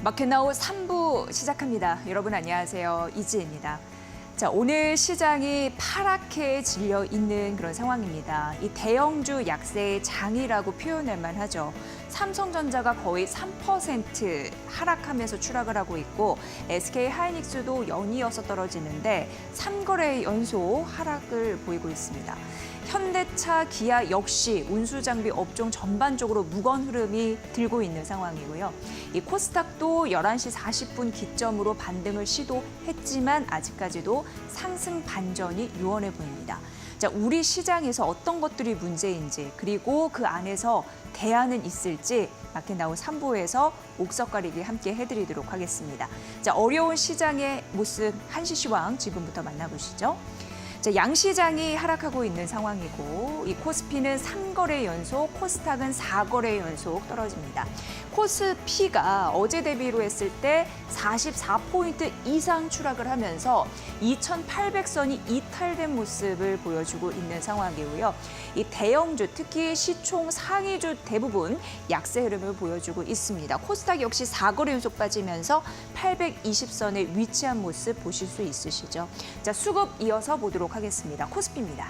마켓나우 3부 시작합니다. 여러분 안녕하세요. 이지혜입니다. 자, 오늘 시장이 파랗게 질려 있는 그런 상황입니다. 이 대형주 약세의 장이라고 표현할 만하죠. 삼성전자가 거의 3% 하락하면서 추락을 하고 있고 SK하이닉스도 연이어서 떨어지는데 3거래 연속 하락을 보이고 있습니다. 현대차, 기아 역시 운수장비 업종 전반적으로 무거운 흐름이 들고 있는 상황이고요. 이 코스닥도 11시 40분 기점으로 반등을 시도했지만 아직까지도 상승 반전이 유원해 보입니다. 자, 우리 시장에서 어떤 것들이 문제인지 그리고 그 안에서 대안은 있을지 마켓나우 3부에서 옥석 가리기 함께 해드리도록 하겠습니다. 자, 어려운 시장의 모습 한시 시황 지금부터 만나보시죠. 자, 양시장이 하락하고 있는 상황이고 이 코스피는 3거래 연속, 코스닥은 4거래 연속 떨어집니다. 코스피가 어제 대비로 했을 때 44포인트 이상 추락을 하면서 2,800선이 이탈된 모습을 보여주고 있는 상황이고요. 이 대형주, 특히 시총 상위주 대부분 약세 흐름을 보여주고 있습니다. 코스닥 역시 4거래 연속 빠지면서 820선에 위치한 모습 보실 수 있으시죠. 자, 수급 이어서 보도록 하겠습니다. 코스피입니다.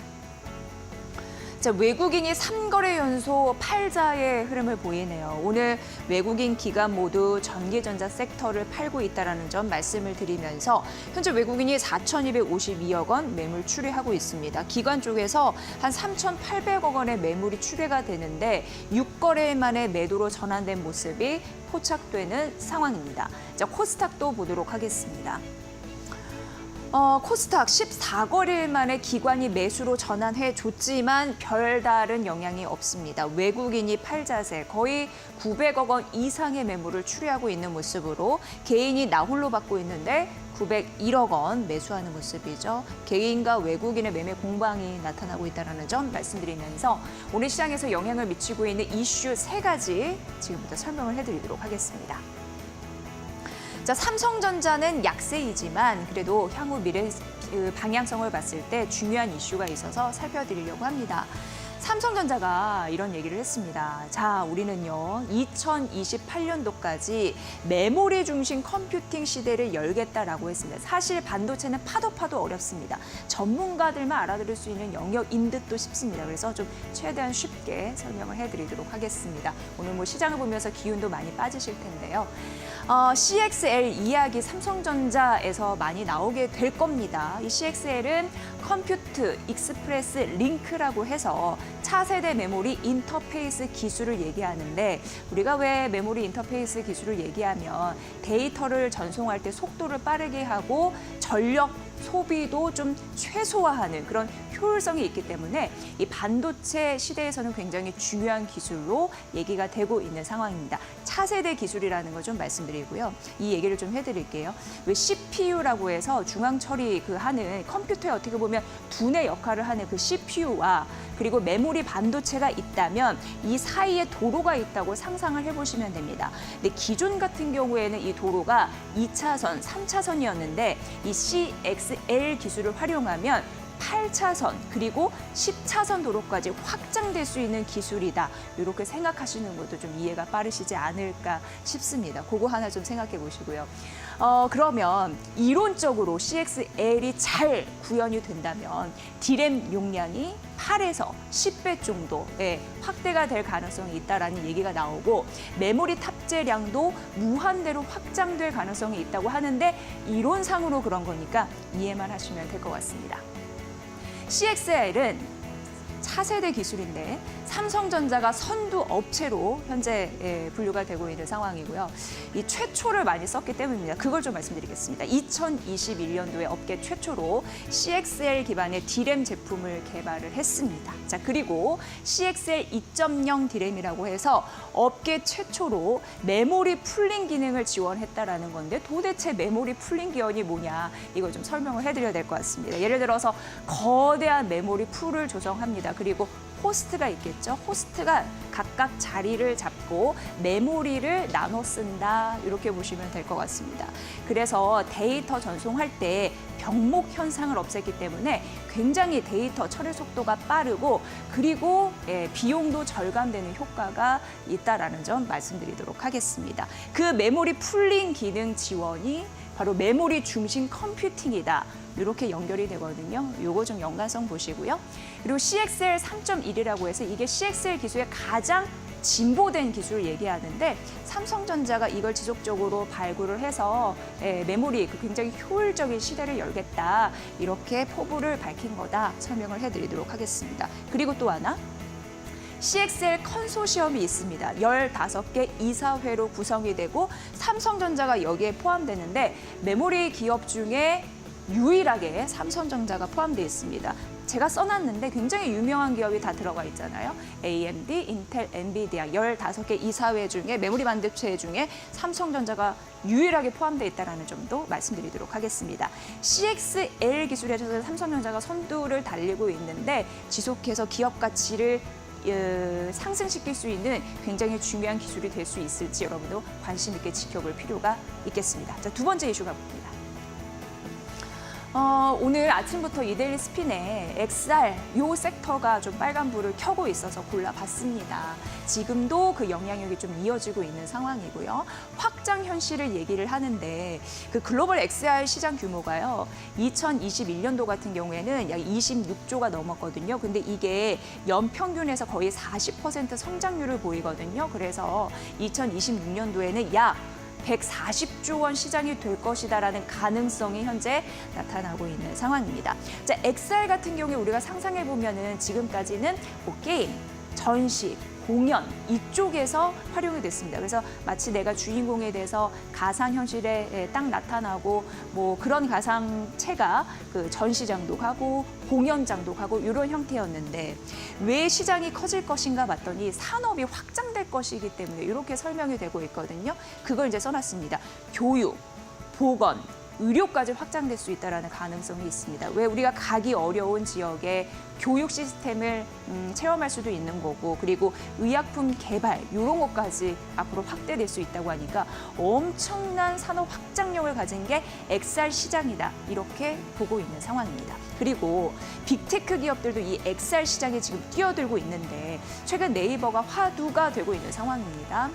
자, 외국인이 3거래 연속 팔자의 흐름을 보이네요. 오늘 외국인 기관 모두 전기전자 섹터를 팔고 있다는 점 말씀을 드리면서 현재 외국인이 4,252억 원 매물 출회하고 있습니다. 기관 쪽에서 한 3,800억 원의 매물이 출회가 되는데 6거래 만에 매도로 전환된 모습이 포착되는 상황입니다. 자, 코스닥도 보도록 하겠습니다. 코스닥 14거래일 만에 기관이 매수로 전환해줬지만 별다른 영향이 없습니다. 외국인이 팔자세 거의 900억 원 이상의 매물을 출회하고 있는 모습으로 개인이 나홀로 받고 있는데 901억 원 매수하는 모습이죠. 개인과 외국인의 매매 공방이 나타나고 있다는 점 말씀드리면서 오늘 시장에서 영향을 미치고 있는 이슈 3가지 지금부터 설명을 해드리도록 하겠습니다. 자, 삼성전자는 약세이지만 그래도 향후 미래 방향성을 봤을 때 중요한 이슈가 있어서 살펴드리려고 합니다. 삼성전자가 이런 얘기를 했습니다. 자, 우리는요, 2028년도까지 메모리 중심 컴퓨팅 시대를 열겠다라고 했습니다. 사실 반도체는 파도 어렵습니다. 전문가들만 알아들을 수 있는 영역인 듯도 싶습니다. 그래서 좀 최대한 쉽게 설명을 해드리도록 하겠습니다. 오늘 뭐 시장을 보면서 기운도 많이 빠지실 텐데요. CXL 이야기 삼성전자에서 많이 나오게 될 겁니다. 이 CXL은 컴퓨트 익스프레스 링크라고 해서 차세대 메모리 인터페이스 기술을 얘기하는데 우리가 왜 메모리 인터페이스 기술을 얘기하면 데이터를 전송할 때 속도를 빠르게 하고 전력 소비도 좀 최소화하는 그런 효율성이 있기 때문에 이 반도체 시대에서는 굉장히 중요한 기술로 얘기가 되고 있는 상황입니다. 차세대 기술이라는 걸 좀 말씀드리고요. 이 얘기를 좀 해드릴게요. 왜 CPU라고 해서 중앙 처리 하는 컴퓨터에 어떻게 보면 두뇌 역할을 하는 그 CPU와 그리고 메모리 반도체가 있다면 이 사이에 도로가 있다고 상상을 해보시면 됩니다. 근데 기존 같은 경우에는 이 도로가 2차선, 3차선이었는데 이 CXL 기술을 활용하면 8차선 그리고 10차선 도로까지 확장될 수 있는 기술이다. 이렇게 생각하시는 것도 좀 이해가 빠르시지 않을까 싶습니다. 그거 하나 좀 생각해 보시고요. 그러면 이론적으로 CXL이 잘 구현이 된다면 D램 용량이 8에서 10배 정도의 확대가 될 가능성이 있다라는 얘기가 나오고 메모리 탑재량도 무한대로 확장될 가능성이 있다고 하는데 이론상으로 그런 거니까 이해만 하시면 될 것 같습니다. CXL은 차세대 기술인데 삼성전자가 선두 업체로 현재 분류가 되고 있는 상황이고요. 이 최초를 많이 썼기 때문입니다. 그걸 좀 말씀드리겠습니다. 2021년도에 업계 최초로 CXL 기반의 D램 제품을 개발을 했습니다. 자, 그리고 CXL 2.0 D램이라고 해서 업계 최초로 메모리 풀링 기능을 지원했다라는 건데 도대체 메모리 풀링 기원이 뭐냐 이걸 좀 설명을 해드려야 될 것 같습니다. 예를 들어서 거대한 메모리 풀을 조성합니다. 그리고 호스트가 있겠죠. 호스트가 각각 자리를 잡고 메모리를 나눠 쓴다. 이렇게 보시면 될 것 같습니다. 그래서 데이터 전송할 때 병목 현상을 없앴기 때문에 굉장히 데이터 처리 속도가 빠르고 그리고 비용도 절감되는 효과가 있다라는 점 말씀드리도록 하겠습니다. 그 메모리 풀링 기능 지원이 바로 메모리 중심 컴퓨팅이다. 이렇게 연결이 되거든요. 요거 좀 연관성 보시고요. 그리고 CXL 3.1이라고 해서 이게 CXL 기술의 가장 진보된 기술을 얘기하는데 삼성전자가 이걸 지속적으로 발굴을 해서 메모리 굉장히 효율적인 시대를 열겠다. 이렇게 포부를 밝힌 거다. 설명을 해드리도록 하겠습니다. 그리고 또 하나. CXL 컨소시엄이 있습니다. 15개 이사회로 구성이 되고 삼성전자가 여기에 포함되는데 메모리 기업 중에 유일하게 삼성전자가 포함되어 있습니다. 제가 써놨는데 굉장히 유명한 기업이 다 들어가 있잖아요. AMD, 인텔, 엔비디아 15개 이사회 중에 메모리 반도체 중에 삼성전자가 유일하게 포함되어 있다는 점도 말씀드리도록 하겠습니다. CXL 기술에서 삼성전자가 선두를 달리고 있는데 지속해서 기업 가치를 상승시킬 수 있는 굉장히 중요한 기술이 될 수 있을지 여러분도 관심 있게 지켜볼 필요가 있겠습니다. 자, 두 번째 이슈가 봅니다. 오늘 아침부터 이데일리 스핀에 XR 요 섹터가 좀 빨간불을 켜고 있어서 골라봤습니다. 지금도 그 영향력이 좀 이어지고 있는 상황이고요. 확장 현실을 얘기를 하는데 그 글로벌 XR 시장 규모가요. 2021년도 같은 경우에는 약 26조가 넘었거든요. 근데 이게 연평균에서 거의 40% 성장률을 보이거든요. 그래서 2026년도에는 약 140조 원 시장이 될 것이다라는 가능성이 현재 나타나고 있는 상황입니다. 자, XR 같은 경우에 우리가 상상해 보면은 지금까지는 뭐 게임, 전시, 공연 이쪽에서 활용이 됐습니다. 그래서 마치 내가 주인공에 대해서 가상현실에 딱 나타나고 뭐 그런 가상체가 그 전시장도 가고 공연장도 가고 이런 형태였는데 왜 시장이 커질 것인가 봤더니 산업이 확장될 것이기 때문에 이렇게 설명이 되고 있거든요. 그걸 이제 써놨습니다. 교육, 보건, 의료까지 확장될 수 있다는 가능성이 있습니다. 왜 우리가 가기 어려운 지역에 교육 시스템을 체험할 수도 있는 거고 그리고 의약품 개발 이런 것까지 앞으로 확대될 수 있다고 하니까 엄청난 산업 확장력을 가진 게 XR 시장이다. 이렇게 보고 있는 상황입니다. 그리고 빅테크 기업들도 이 XR 시장에 지금 뛰어들고 있는데 최근 네이버가 화두가 되고 있는 상황입니다.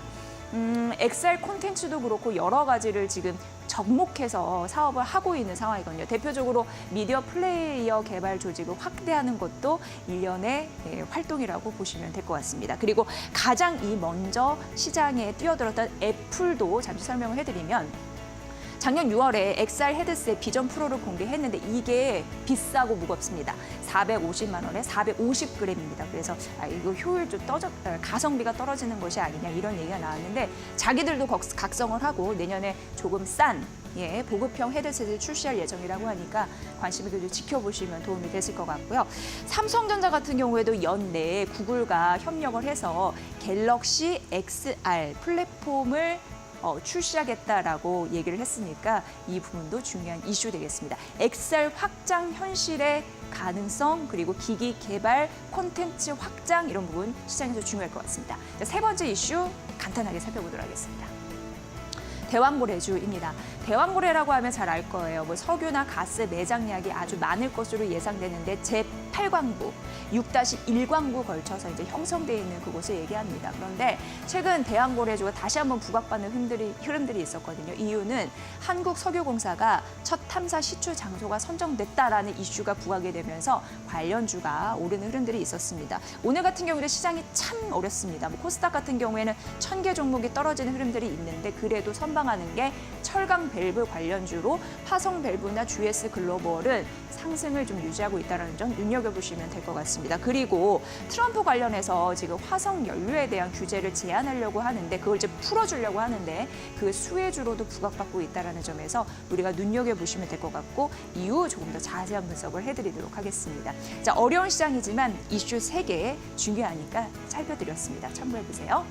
XR 콘텐츠도 그렇고 여러 가지를 지금 접목해서 사업을 하고 있는 상황이거든요. 대표적으로 미디어 플레이어 개발 조직을 확대하는 것도 일련의 활동이라고 보시면 될 것 같습니다. 그리고 가장 먼저 시장에 뛰어들었던 애플도 잠시 설명을 해드리면 작년 6월에 XR 헤드셋 비전 프로를 공개했는데 이게 비싸고 무겁습니다. 450만 원에 450g입니다. 그래서 이거 효율 좀 가성비가 떨어지는 것이 아니냐 이런 얘기가 나왔는데 자기들도 각성을 하고 내년에 조금 싼 보급형 헤드셋을 출시할 예정이라고 하니까 관심 있게 좀 지켜보시면 도움이 되실 것 같고요. 삼성전자 같은 경우에도 연내에 구글과 협력을 해서 갤럭시 XR 플랫폼을 출시하겠다라고 얘기를 했으니까 이 부분도 중요한 이슈 되겠습니다. XR 확장 현실의 가능성 그리고 기기 개발, 콘텐츠 확장 이런 부분 시장에서 중요할 것 같습니다. 자, 세 번째 이슈 간단하게 살펴보도록 하겠습니다. 대왕고래주입니다. 대왕고래라고 하면 잘 알 거예요. 뭐 석유나 가스 매장량이 아주 많을 것으로 예상되는데 제8광부, 6-1광부 걸쳐서 이제 형성되어 있는 그곳을 얘기합니다. 그런데 최근 대왕고래주가 다시 한번 부각받는 흐름들이 있었거든요. 이유는 한국석유공사가 첫 탐사 시추 장소가 선정됐다라는 이슈가 부각이 되면서 관련주가 오르는 흐름들이 있었습니다. 오늘 같은 경우는 시장이 참 어렵습니다. 뭐 코스닥 같은 경우에는 1000개 종목이 떨어지는 흐름들이 있는데 그래도 선방하는 게 철강 밸브 관련주로 화성 밸브나 GS 글로벌은 상승을 좀 유지하고 있다는 점 눈여겨보시면 될 것 같습니다. 그리고 트럼프 관련해서 지금 화성 연료에 대한 규제를 제한하려고 하는데 그걸 이제 풀어주려고 하는데 그 수혜주로도 부각받고 있다는 점에서 우리가 눈여겨보시면 될 것 같고 이후 조금 더 자세한 분석을 해드리도록 하겠습니다. 자, 어려운 시장이지만 이슈 3개 중요하니까 살펴드렸습니다. 참고해보세요.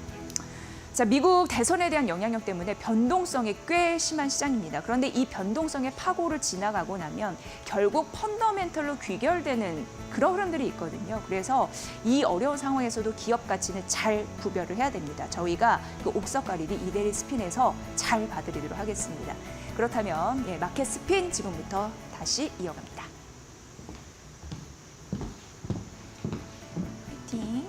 자, 미국 대선에 대한 영향력 때문에 변동성이 꽤 심한 시장입니다. 그런데 이 변동성의 파고를 지나가고 나면 결국 펀더멘털로 귀결되는 그런 흐름들이 있거든요. 그래서 이 어려운 상황에서도 기업 가치는 잘 구별을 해야 됩니다. 저희가 그 옥석가리비 이데리 스핀에서 잘 봐드리도록 하겠습니다. 그렇다면 마켓 스핀 지금부터 다시 이어갑니다. 화이팅!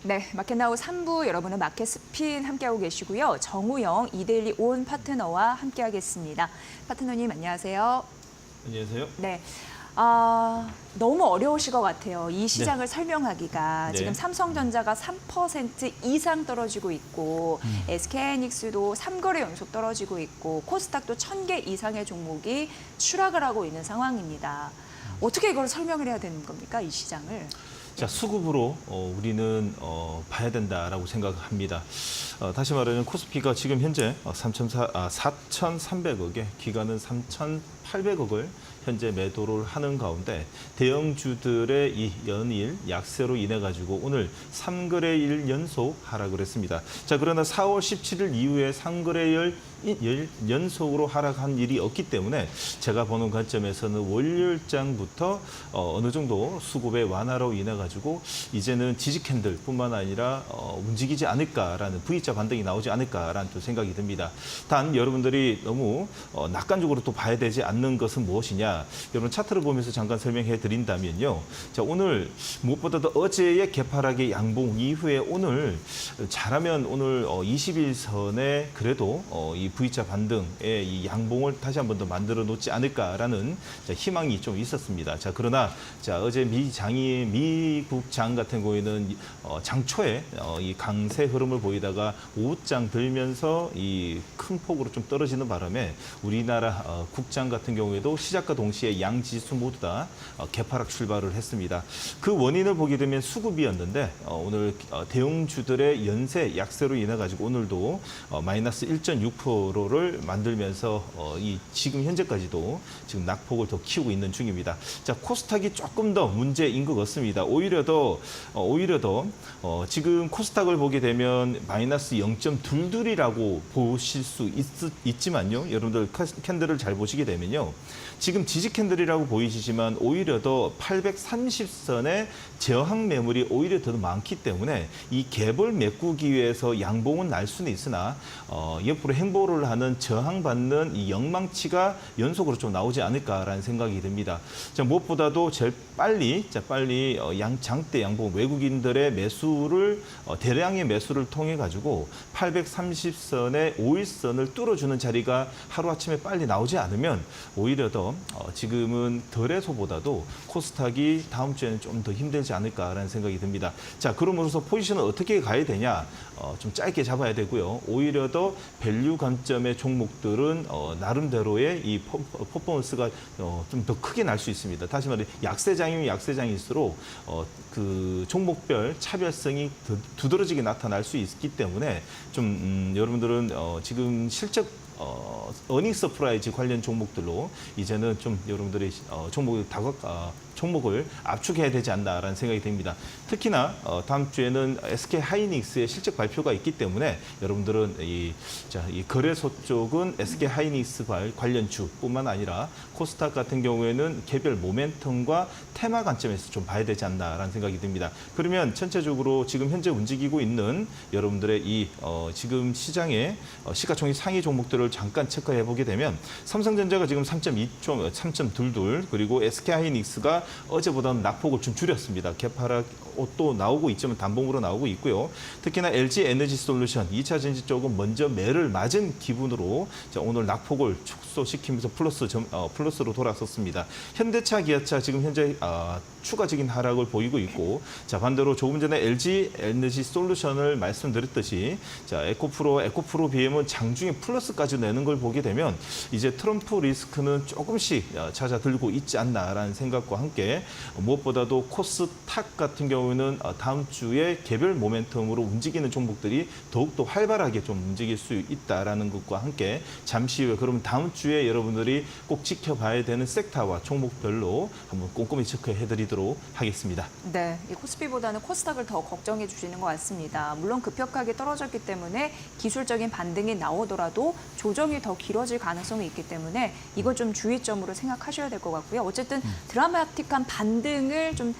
네, 마켓나우 3부 여러분은 마켓 스핀 함께하고 계시고요. 정우영 이데일리 온 파트너와 함께하겠습니다. 파트너님 안녕하세요. 안녕하세요. 네, 너무 어려우실 것 같아요. 이 시장을 설명하기가. 네. 지금 삼성전자가 3% 이상 떨어지고 있고 SK하이닉스도 3거래 연속 떨어지고 있고 코스닥도 1000개 이상의 종목이 추락을 하고 있는 상황입니다. 어떻게 이걸 설명을 해야 되는 겁니까, 이 시장을? 자, 수급으로 우리는 봐야 된다라고 생각합니다. 다시 말하면 코스피가 지금 현재 4,300억에 기관은 3,800억을 현재 매도를 하는 가운데 대형주들의 이 연일 약세로 인해 가지고 오늘 3거래일 연속 하락을 했습니다. 자, 그러나 4월 17일 이후에 3거래일 연속으로 하락한 일이 없기 때문에 제가 보는 관점에서는 월요일장부터 어느 정도 수급의 완화로 인해 가지고 이제는 지지 캔들뿐만 아니라 움직이지 않을까라는 V자 반등이 나오지 않을까라는 또 생각이 듭니다. 단 여러분들이 너무 낙관적으로 또 봐야 되지 않는 것은 무엇이냐? 여러분 차트를 보면서 잠깐 설명해 드린다면요. 자, 오늘 무엇보다도 어제의 개파락의 양봉 이후에 오늘 잘하면 오늘 20일선에 그래도 이 V자 반등의 이 양봉을 다시 한 번 더 만들어 놓지 않을까라는 희망이 좀 있었습니다. 자, 그러나 어제 미국 장 같은 경우에는 장 초에 이 강세 흐름을 보이다가 오후장 들면서 이 큰 폭으로 좀 떨어지는 바람에 우리나라 국장 같은 경우에도 시작과 동시에 양 지수 모두 다 개파락 출발을 했습니다. 그 원인을 보게 되면 수급이었는데 오늘 대형주들의 연쇄 약세로 인해 가지고 오늘도 마이너스 1.6%를 만들면서 이 지금 현재까지도 지금 낙폭을 더 키우고 있는 중입니다. 자, 코스닥이 조금 더 문제인 것 같습니다. 오히려 더 지금 코스닥을 보게 되면 마이너스 0.22라고 보실 수 있지만요. 여러분들 캔들을 잘 보시게 되면요. 지금 지지 캔들이라고 보이시지만 오히려 더 830선의 저항 매물이 오히려 더 많기 때문에 이 갭을 메꾸기 위해서 양봉은 날 수는 있으나 옆으로 행보를 하는 저항받는 이 영망치가 연속으로 좀 나오지 않을까라는 생각이 듭니다. 자, 무엇보다도 제일 빨리 장대 양봉 외국인들의 매수를 대량의 매수를 통해 가지고 830선의 5일선을 뚫어주는 자리가 하루아침에 빨리 나오지 않으면 오히려 더 지금은 덜해서보다도 코스닥이 다음 주에는 좀 더 힘들지 않을까라는 생각이 듭니다. 자, 그러므로서 포지션을 어떻게 가야 되냐? 좀 짧게 잡아야 되고요. 오히려 더 밸류 관점의 종목들은 나름대로의 이 퍼포먼스가 좀 더 크게 날 수 있습니다. 다시 말해 약세장이면 약세장일수록 그 종목별 차별성이 두드러지게 나타날 수 있기 때문에 좀 여러분들은 지금 실적 어닝 서프라이즈 관련 종목들로 이제는 좀 여러분들이 종목을 압축해야 되지 않나라는 생각이 듭니다. 특히나 다음 주에는 SK 하이닉스의 실적 발표가 있기 때문에 여러분들은 이 거래소 쪽은 SK 하이닉스 관련주뿐만 아니라 코스닥 같은 경우에는 개별 모멘텀과 테마 관점에서 좀 봐야 되지 않나라는 생각이 듭니다. 그러면 전체적으로 지금 현재 움직이고 있는 여러분들의 이 지금 시장의 시가총액 상위 종목들을 잠깐 체크해 보게 되면 삼성전자가 지금 3.22 그리고 SK 하이닉스가 자체가 어제보다는 낙폭을 좀 줄였습니다. 개파락도 나오고 있지만 단봉으로 나오고 있고요. 특히나 LG 에너지 솔루션 2차 전지 쪽은 먼저 매를 맞은 기분으로 오늘 낙폭을 축소시키면서 플러스로 돌아섰습니다. 현대차, 기아차 지금 현재 추가적인 하락을 보이고 있고, 자 반대로 조금 전에 LG 에너지 솔루션을 말씀드렸듯이 자 에코프로 BM은 장중에 플러스까지 내는 걸 보게 되면 이제 트럼프 리스크는 조금씩 잦아들고 있지 않나라는 생각과 함께 무엇보다도 코스닥 같은 경우는 다음 주에 개별 모멘텀으로 움직이는 종목들이 더욱더 활발하게 좀 움직일 수 있다라는 것과 함께 잠시 후에 그러면 다음 주에 여러분들이 꼭 지켜봐야 되는 섹터와 종목별로 한번 꼼꼼히 체크해드리도록 하겠습니다. 네, 이 코스피보다는 코스닥을 더 걱정해 주시는 것 같습니다. 물론 급격하게 떨어졌기 때문에 기술적인 반등이 나오더라도 조정이 더 길어질 가능성이 있기 때문에 이걸 좀 주의점으로 생각하셔야 될 것 같고요. 어쨌든 드라마틱한 반등을 좀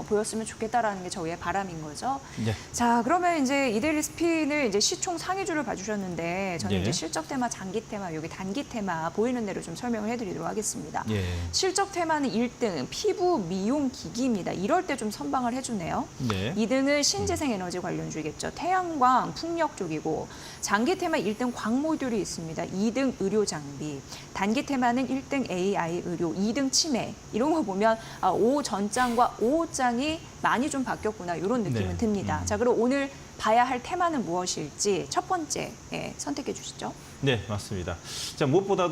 보였으면 좋겠다라는 게 저희의 바람인 거죠. 네. 자, 그러면 이제 이데일리 스핀을 이제 시총 상위주를 봐주셨는데 저는 네. 이제 실적 테마, 장기 테마, 여기 단기 테마 보이는 대로 좀 설명을 해드리도록 하겠습니다. 예. 실적 테마는 1등 피부 미용 기기입니다. 이럴 때 좀 선방을 해주네요. 네. 2등은 신재생 에너지 관련주겠죠. 태양광, 풍력 쪽이고 장기 테마 1등 광모듈이 있습니다. 2등 의료 장비. 단기 테마는 1등 AI 의료, 2등 치매. 이런 거 보면 5 전장과 5호장이 많이 좀 바뀌었구나 이런 느낌은 네. 듭니다. 자, 그럼 오늘 봐야 할 테마는 무엇일지 첫 번째 선택해 주시죠. 네, 맞습니다. 자, 무엇보다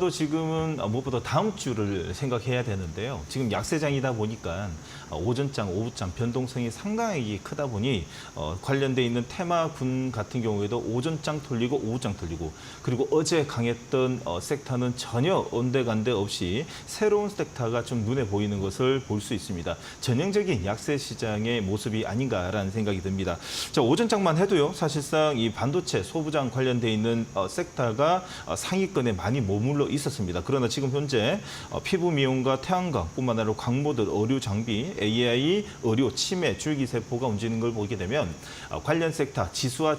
다음 주를 생각해야 되는데요. 지금 약세장이다 보니까 오전장, 오후장 변동성이 상당히 크다 보니 관련돼 있는 테마군 같은 경우에도 오전장 털리고 오후장 털리고 그리고 어제 강했던 섹터는 전혀 온데간데 없이 새로운 섹터가 좀 눈에 보이는 것을 볼 수 있습니다. 전형적인 약세 시장의 모습이 아닌가라는 생각이 듭니다. 자, 오전장만 해도요. 사실상 이 반도체, 소부장 관련돼 있는 섹터가 상위권에 많이 머물러 있었습니다. 그러나 지금 현재 피부 미용과 태양광뿐만 아니라 광모들, 의료 장비, AI, 의료, 치매, 줄기세포가 움직이는 걸 보게 되면 관련 섹터 지수와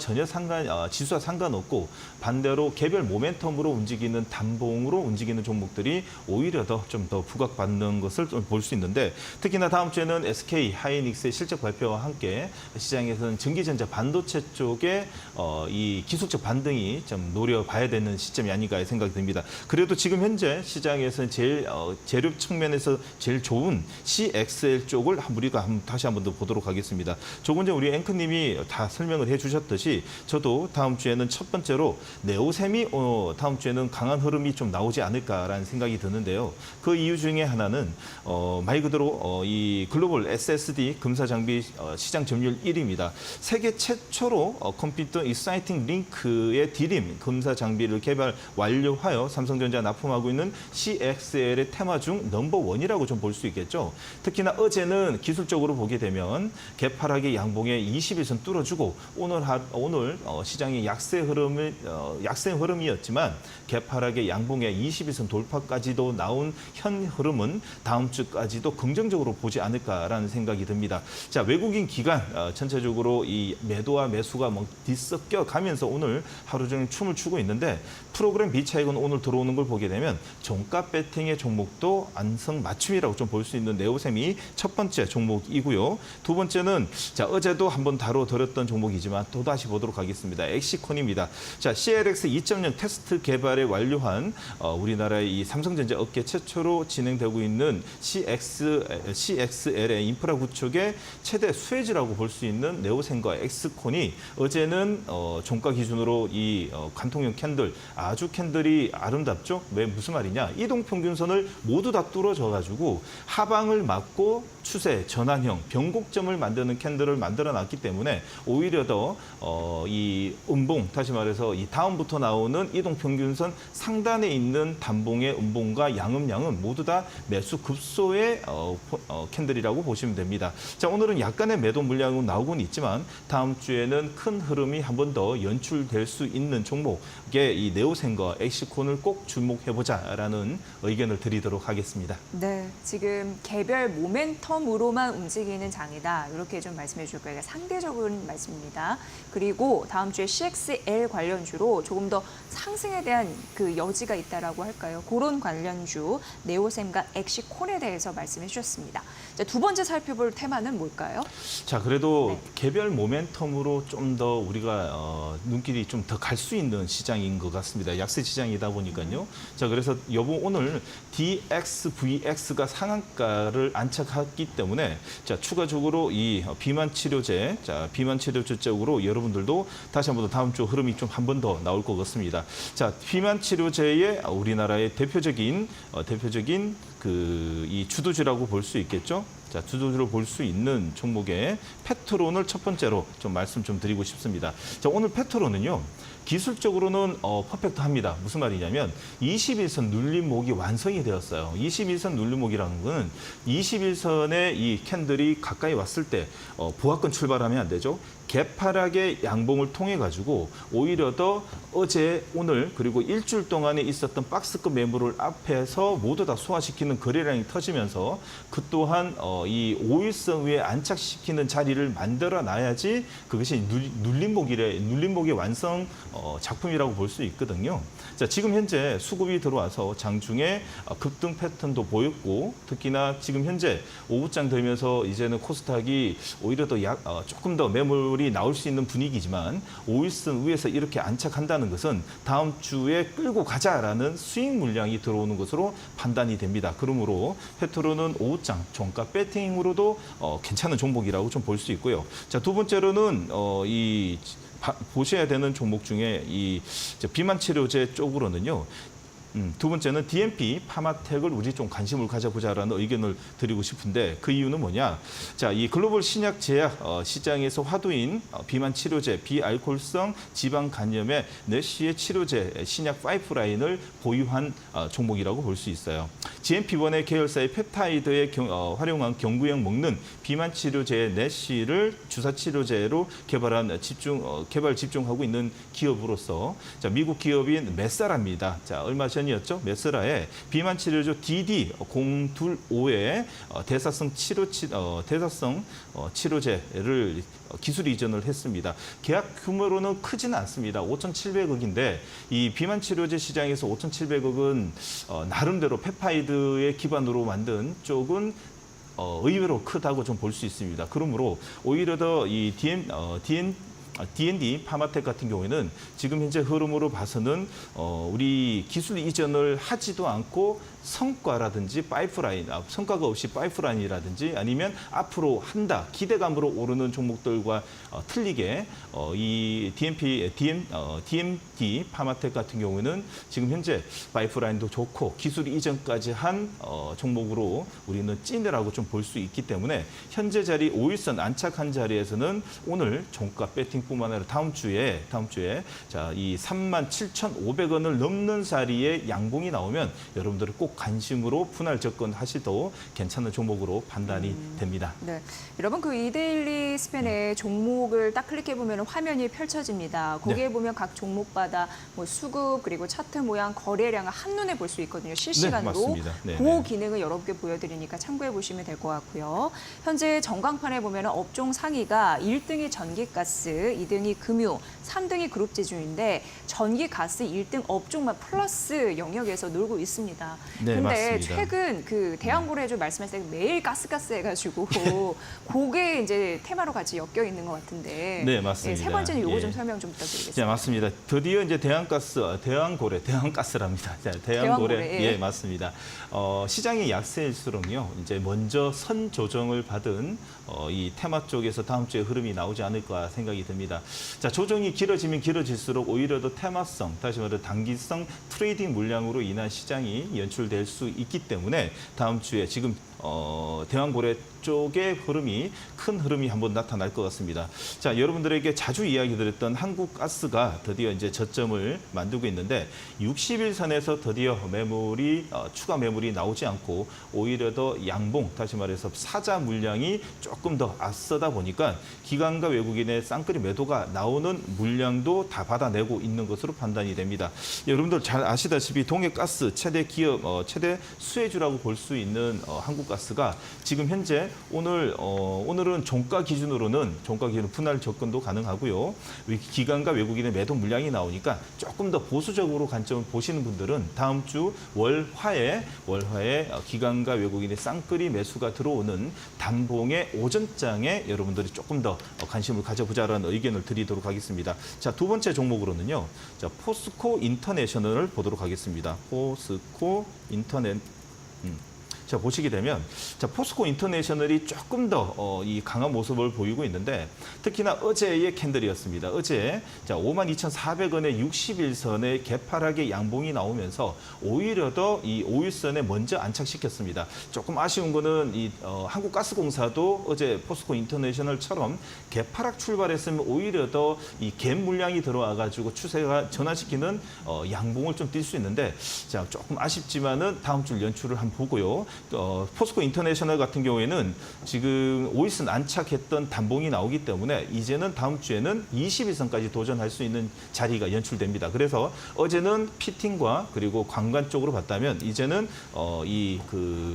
상관없고 반대로 개별 모멘텀으로 움직이는 단봉으로 움직이는 종목들이 오히려 좀 더 부각받는 것을 좀 볼 수 있는데 특히나 다음 주에는 SK 하이닉스의 실적 발표와 함께 시장에서는 전기전자 반도체 쪽에 이 기술적 반등이 좀 노려봐야 되는 시점이 아닌가 생각이 듭니다. 그래도 지금 현재 시장에서는 제일 재료 측면에서 제일 좋은 CXL 쪽을 우리가 다시 한번 더 보도록 하겠습니다. 조금 전 우리 앵커님이 다 설명을 해주셨듯이 저도 다음 주에는 첫 번째로 네오셈이 다음 주에는 강한 흐름이 좀 나오지 않을까라는 생각이 드는데요. 그 이유 중에 하나는 말 그대로 이 글로벌 SSD 금사 장비 시장 점유율 1위입니다. 세계 최초로 컴퓨터 익사이팅 링크의 디램 금사 장비를 개발 완료하여 삼성전자 납품하고 있는 CXL의 테마 중 넘버원이라고 좀 볼 수 있겠죠. 특히나 어제는 기술적으로 보게 되면 개파락의 양봉에 21선 뚫어주고 오늘 시장의 약세 흐름이었지만 개파락의 양봉에 21선 돌파까지도 나온 현 흐름은 다음 주까지도 긍정적으로 보지 않을까라는 생각이 듭니다. 자, 외국인 기관 전체적으로 이 매도와 매수가 뒤섞여 가면서 오늘 하루 종일 춤을 추고 있는데 프로그램 비차익은 오늘 들어오는 걸 보게 되면 종가 배팅의 종목도 안성맞춤이라고 좀 볼 수 있는 네오셈이 첫 번째 종목이고요. 두 번째는 자 어제도 한번 다뤄드렸던 종목이지만 또다시 보도록 하겠습니다. 엑시콘입니다. 자, CLX 2.0 테스트 개발에 완료한 우리나라의 이 삼성전자 업계 최초로 진행되고 있는 CXL의 인프라 구축의 최대 수혜지라고 볼 수 있는 네오셈과 엑스콘이 어제는 종가 기준으로 이 관통형 캔들 아주 캔들이 아름답죠? 왜 무슨 말이냐? 이동평균선을 모두 다 뚫어져가지고 하방을 막고 추세, 전환형, 변곡점을 만드는 캔들을 만들어놨기 때문에 오히려 더 이 음봉, 다시 말해서 이 다음부터 나오는 이동평균선 상단에 있는 단봉의 음봉과 양음양은 모두 다 매수 급소의 캔들이라고 보시면 됩니다. 자, 오늘은 약간의 매도 물량은 나오곤 있지만 다음 주에는 큰 흐름이 한 번 더 연출될 수 있는 종목의 이 네오셈과 엑시콘을 꼭 주목해보자라는 의견을 드리도록 하겠습니다. 네, 지금 개별 모멘텀으로만 움직이는 장이다. 이렇게 좀 말씀해 줄 거예요. 상대적인 말씀입니다. 그리고 다음 주에 CXL 관련주로 조금 더 상승에 대한 그 여지가 있다라고 할까요? 그런 관련주 네오셈과 엑시콘에 대해서 말씀해 주셨습니다. 자, 두 번째 살펴볼 테마는 뭘까요? 자, 그래도 네. 개별 모멘텀으로 좀 더 우리가 눈길이 좀 더 갈 수 있는 시장인 것 같습니다. 약세 시장이다 보니까요. 자, 그래서 오늘 DXVX가 상한가를 안착했기 때문에 자, 추가적으로 이 비만 치료제, 자, 비만 치료제 쪽으로 여러분들도 다시 한번 더 다음 주 흐름이 좀 한 번 더 나올 것 같습니다. 자, 비만 치료제의 우리나라의 대표적인 그 이 주도주라고 볼 수 있겠죠. 자, 주도주로 볼 수 있는 종목의 페트론을 첫 번째로 좀 말씀 좀 드리고 싶습니다. 자, 오늘 페트론은요. 기술적으로는 퍼펙트합니다. 무슨 말이냐면 21선 눌림목이 완성이 되었어요. 21선 눌림목이라는 거는 21선의 이 캔들이 가까이 왔을 때 보합권 출발하면 안 되죠. 개파락의 양봉을 통해 가지고 오히려 더 어제 오늘 그리고 일주일 동안에 있었던 박스급 매물을 앞에서 모두 다 소화시키는 거래량이 터지면서 그 또한 이 5일선 위에 안착시키는 자리를 만들어 놔야지 그것이 눌림목의 완성 작품이라고 볼 수 있거든요. 자, 지금 현재 수급이 들어와서 장중에 급등 패턴도 보였고 특히나 지금 현재 오후장 되면서 이제는 코스닥이 오히려 더 조금 더 매물이 나올 수 있는 분위기지만 5일선 위에서 이렇게 안착한다는 것은 다음 주에 끌고 가자라는 수익 물량이 들어오는 것으로 판단이 됩니다. 그러므로 페트로는 오후장 종가 배팅으로도 괜찮은 종목이라고 좀 볼 수 있고요. 자, 두 번째로는 보셔야 되는 종목 중에 이 비만 치료제 쪽으로는요. 두 번째는 DMP 파마텍을 우리 좀 관심을 가져보자라는 의견을 드리고 싶은데 그 이유는 뭐냐? 자, 이 글로벌 신약 제약 시장에서 화두인 비만 치료제, 비알코올성 지방 간염의 내시의 치료제 신약 파이프라인을 보유한 종목이라고 볼 수 있어요. GMP1의 계열사의 펩타이드에 활용한 경구형 먹는 비만 치료제의 내시를 주사 치료제로 개발 집중하고 있는 기업으로서 자, 미국 기업인 메사라입니다. 자, 얼마 전이었죠. 메스라의 비만 치료제 DD025의 대사성 치료제를 기술 이전을 했습니다. 계약 규모로는 크지는 않습니다. 5,700억인데 이 비만 치료제 시장에서 5,700억은 나름대로 펩타이드의 기반으로 만든 쪽은 의외로 크다고 좀 볼 수 있습니다. 그러므로 오히려 더 이 D&D 파마텍 같은 경우에는 지금 현재 흐름으로 봐서는 우리 기술 이전을 하지도 않고 성과라든지 파이프라인, 성과가 없이 파이프라인이라든지 아니면 앞으로 한다, 기대감으로 오르는 종목들과 틀리게 이 DMD 파마텍 같은 경우는 지금 현재 파이프라인도 좋고 기술 이전까지 한 종목으로 우리는 찐이라고 좀 볼 수 있기 때문에 현재 자리 5일선 안착한 자리에서는 오늘 종가 배팅뿐만 아니라 다음 주에 자, 이 37,500원을 넘는 자리에 양봉이 나오면 여러분들은 꼭 관심으로 분할 접근하시도 괜찮은 종목으로 판단이 됩니다. 네, 여러분 그 이데일리 스팬의 종목을 딱 클릭해 보면 화면이 펼쳐집니다. 거기에 네. 보면 각 종목마다 뭐 수급 그리고 차트 모양 거래량을 한눈에 볼 수 있거든요. 실시간으로. 네, 맞습니다. 네, 그 네. 기능을 여러분께 보여드리니까 참고해 보시면 될 것 같고요. 현재 전광판에 보면 업종 상위가 1등이 전기가스, 2등이 금융, 3등이 그룹지주인데 전기가스 1등 업종만 플러스 영역에서 놀고 있습니다. 네, 근데 맞습니다. 최근 그 대한고래주 말씀하실 때 매일 가스 해가지고 그게 이제 테마로 같이 엮여 있는 것 같은데. 네, 맞습니다. 세 번째는 요거 예. 좀 설명 좀 부탁드리겠습니다. 네, 맞습니다. 드디어 이제 대한가스랍니다. 자, 대왕고래, 예. 예, 맞습니다. 시장이 약세일수록요, 이제 먼저 선 조정을 받은 이 테마 쪽에서 다음 주에 흐름이 나오지 않을까 생각이 듭니다. 자, 조정이 길어지면 길어질수록 오히려 더 테마성, 다시 말해 단기성 트레이딩 물량으로 인한 시장이 연출될 수 있기 때문에 다음 주에 지금 대왕고래 쪽의 흐름이 큰 흐름이 한번 나타날 것 같습니다. 자, 여러분들에게 자주 이야기드렸던 한국가스가 드디어 이제 저점을 만들고 있는데 60일선에서 드디어 추가 매물이 나오지 않고 오히려 더 양봉, 다시 말해서 사자 물량이 조금 더 앞서다 보니까 기관과 외국인의 쌍끌이 매도가 나오는 물량도 다 받아내고 있는 것으로 판단이 됩니다. 여러분들 잘 아시다시피 동해가스 최대 기업, 최대 수혜주라고 볼 수 있는 한국가스가 지금 현재 오늘은 종가 기준으로는 분할 접근도 가능하고요. 기관과 외국인의 매도 물량이 나오니까 조금 더 보수적으로 관점을 보시는 분들은 다음 주 월화에 기관과 외국인의 쌍끌이 매수가 들어오는 단봉의 오전장에 여러분들이 조금 더 관심을 가져보자라는 의견을 드리도록 하겠습니다. 자, 두 번째 종목으로는요. 자, 포스코 인터내셔널을 보도록 하겠습니다. 포스코 인터넷 자, 보시게 되면 자, 포스코 인터내셔널이 조금 더 이 강한 모습을 보이고 있는데 특히나 어제의 캔들이었습니다. 어제 자, 52,400원의 61선의 개파락의 양봉이 나오면서 오히려 더 이 5일선에 먼저 안착시켰습니다. 조금 아쉬운 거는 이 한국가스공사도 어제 포스코 인터내셔널처럼 개파락 출발했으면 오히려 더 이 갭 물량이 들어와 가지고 추세가 전환시키는 양봉을 좀 뛸 수 있는데 자, 조금 아쉽지만은 다음 주 연출을 한번 보고요. 포스코 인터내셔널 같은 경우에는 지금 5일선 안착했던 단봉이 나오기 때문에 이제는 다음 주에는 21선까지 도전할 수 있는 자리가 연출됩니다. 그래서 어제는 피팅과 그리고 관관 쪽으로 봤다면 이제는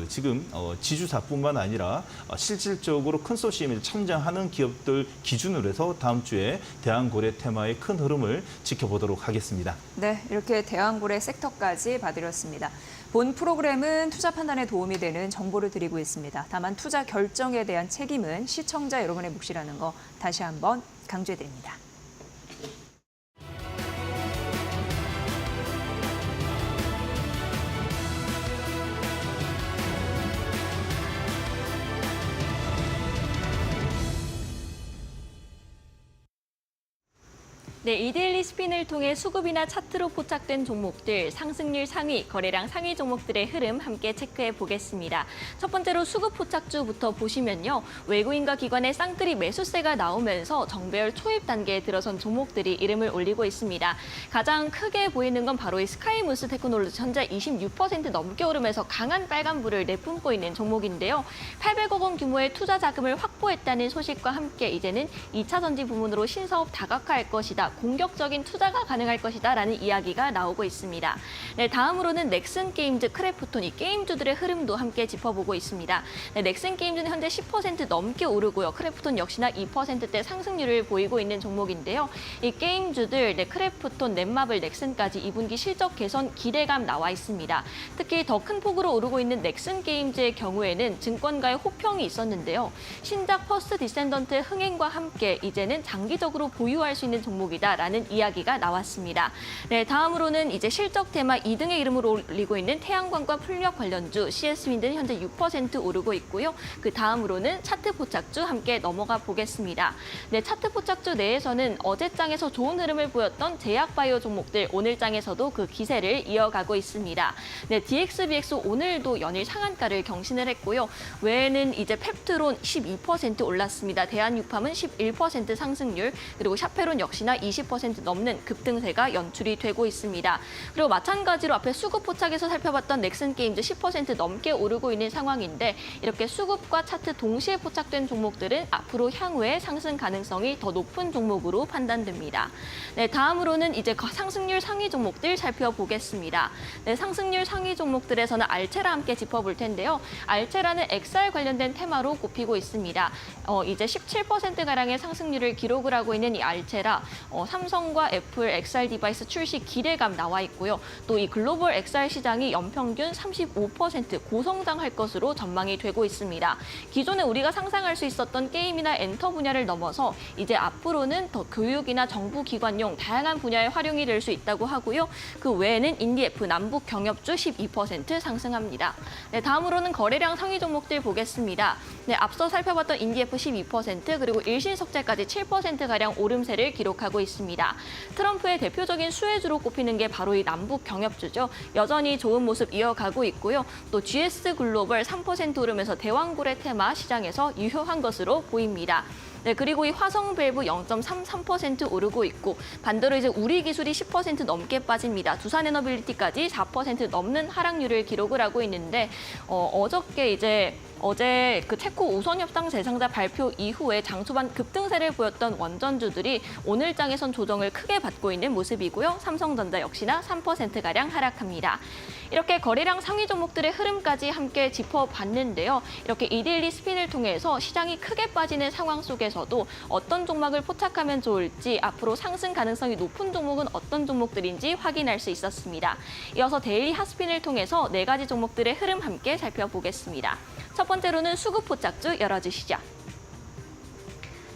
지금 지주사뿐만 아니라 실질적으로 컨소시엄에 참여하는 기업들 기준으로 해서 다음 주에 대한고래 테마의 큰 흐름을 지켜보도록 하겠습니다. 네, 이렇게 대왕고래 섹터까지 봐드렸습니다. 본 프로그램은 투자 판단에 도움이 되는 정보를 드리고 있습니다. 다만 투자 결정에 대한 책임은 시청자 여러분의 몫이라는 거 다시 한번 강조해드립니다. 네, 이데일리 스핀을 통해 수급이나 차트로 포착된 종목들, 상승률 상위, 거래량 상위 종목들의 흐름 함께 체크해 보겠습니다. 첫 번째로 수급 포착주부터 보시면요. 외국인과 기관의 쌍끌이 매수세가 나오면서 정배열 초입 단계에 들어선 종목들이 이름을 올리고 있습니다. 가장 크게 보이는 건 바로 이 스카이무스 테크놀로지 현재 26% 넘게 오르면서 강한 빨간불을 내뿜고 있는 종목인데요. 800억 원 규모의 투자 자금을 확보했다는 소식과 함께 이제는 2차 전지 부문으로 신사업 다각화할 것이다. 공격적인 투자가 가능할 것이다라는 이야기가 나오고 있습니다. 네, 다음으로는 넥슨 게임즈, 크래프톤 이 게임주들의 흐름도 함께 짚어보고 있습니다. 네, 넥슨 게임즈는 현재 10% 넘게 오르고요. 크래프톤 역시나 2%대 상승률을 보이고 있는 종목인데요. 이 게임주들, 네, 크래프톤, 넷마블, 넥슨까지 2분기 실적 개선 기대감 나와 있습니다. 특히 더 큰 폭으로 오르고 있는 넥슨 게임즈의 경우에는 증권가의 호평이 있었는데요. 신작 퍼스트 디센던트의 흥행과 함께 이제는 장기적으로 보유할 수 있는 종목이다. 라는 이야기가 나왔습니다. 네, 다음으로는 이제 실적 테마 2등의 이름을 올리고 있는 태양광과 풍력 관련주 CS윈드는 현재 6% 오르고 있고요. 그 다음으로는 차트 포착주 함께 넘어가 보겠습니다. 네, 차트 포착주 내에서는 어제장에서 좋은 흐름을 보였던 제약바이오 종목들 오늘 장에서도 그 기세를 이어가고 있습니다. 네, DXBX 오늘도 연일 상한가를 경신을 했고요. 외에는 이제 펩트론 12% 올랐습니다. 대한육팜은 11% 상승률, 그리고 샤페론 역시나 20% 넘는 급등세가 연출이 되고 있습니다. 그리고 마찬가지로 앞에 수급 포착에서 살펴봤던 넥슨 게임즈 10% 넘게 오르고 있는 상황인데 이렇게 수급과 차트 동시에 포착된 종목들은 앞으로 향후에 상승 가능성이 더 높은 종목으로 판단됩니다. 네, 다음으로는 이제 상승률 상위 종목들 살펴보겠습니다. 네, 상승률 상위 종목들에서는 알체라 함께 짚어볼 텐데요. 알체라는 XR 관련된 테마로 꼽히고 있습니다. 이제 17%가량의 상승률을 기록을 하고 있는 이 알체라 삼성과 애플 XR 디바이스 출시 기대감 나와 있고요. 또 이 글로벌 XR 시장이 연평균 35% 고성장할 것으로 전망이 되고 있습니다. 기존에 우리가 상상할 수 있었던 게임이나 엔터 분야를 넘어서 이제 앞으로는 더 교육이나 정부 기관용 다양한 분야에 활용이 될 수 있다고 하고요. 그 외에는 인디F 남북 경협주 12% 상승합니다. 네, 다음으로는 거래량 상위 종목들 보겠습니다. 네, 앞서 살펴봤던 인디F 12% 그리고 일신석재까지 7%가량 오름세를 기록하고 있습니다. 트럼프의 대표적인 수혜주로 꼽히는 게 바로 이 남북 경협주죠. 여전히 좋은 모습 이어가고 있고요. 또 GS 글로벌 3% 오르면서 대왕고래 테마 시장에서 유효한 것으로 보입니다. 네, 그리고 이 화성 밸브 0.33% 오르고 있고 반대로 이제 우리 기술이 10% 넘게 빠집니다. 두산 에너빌리티까지 4% 넘는 하락률을 기록을 하고 있는데 어제 그 체코 우선협상 대상자 발표 이후에 장초반 급등세를 보였던 원전주들이 오늘 장에선 조정을 크게 받고 있는 모습이고요. 삼성전자 역시나 3%가량 하락합니다. 이렇게 거래량 상위 종목들의 흐름까지 함께 짚어봤는데요. 이렇게 이데일리 스핀을 통해서 시장이 크게 빠지는 상황 속에서도 어떤 종목을 포착하면 좋을지 앞으로 상승 가능성이 높은 종목은 어떤 종목들인지 확인할 수 있었습니다. 이어서 데일리 핫스핀을 통해서 4가지 종목들의 흐름 함께 살펴보겠습니다. 첫 번째로는 수급 포착주 열어주시죠.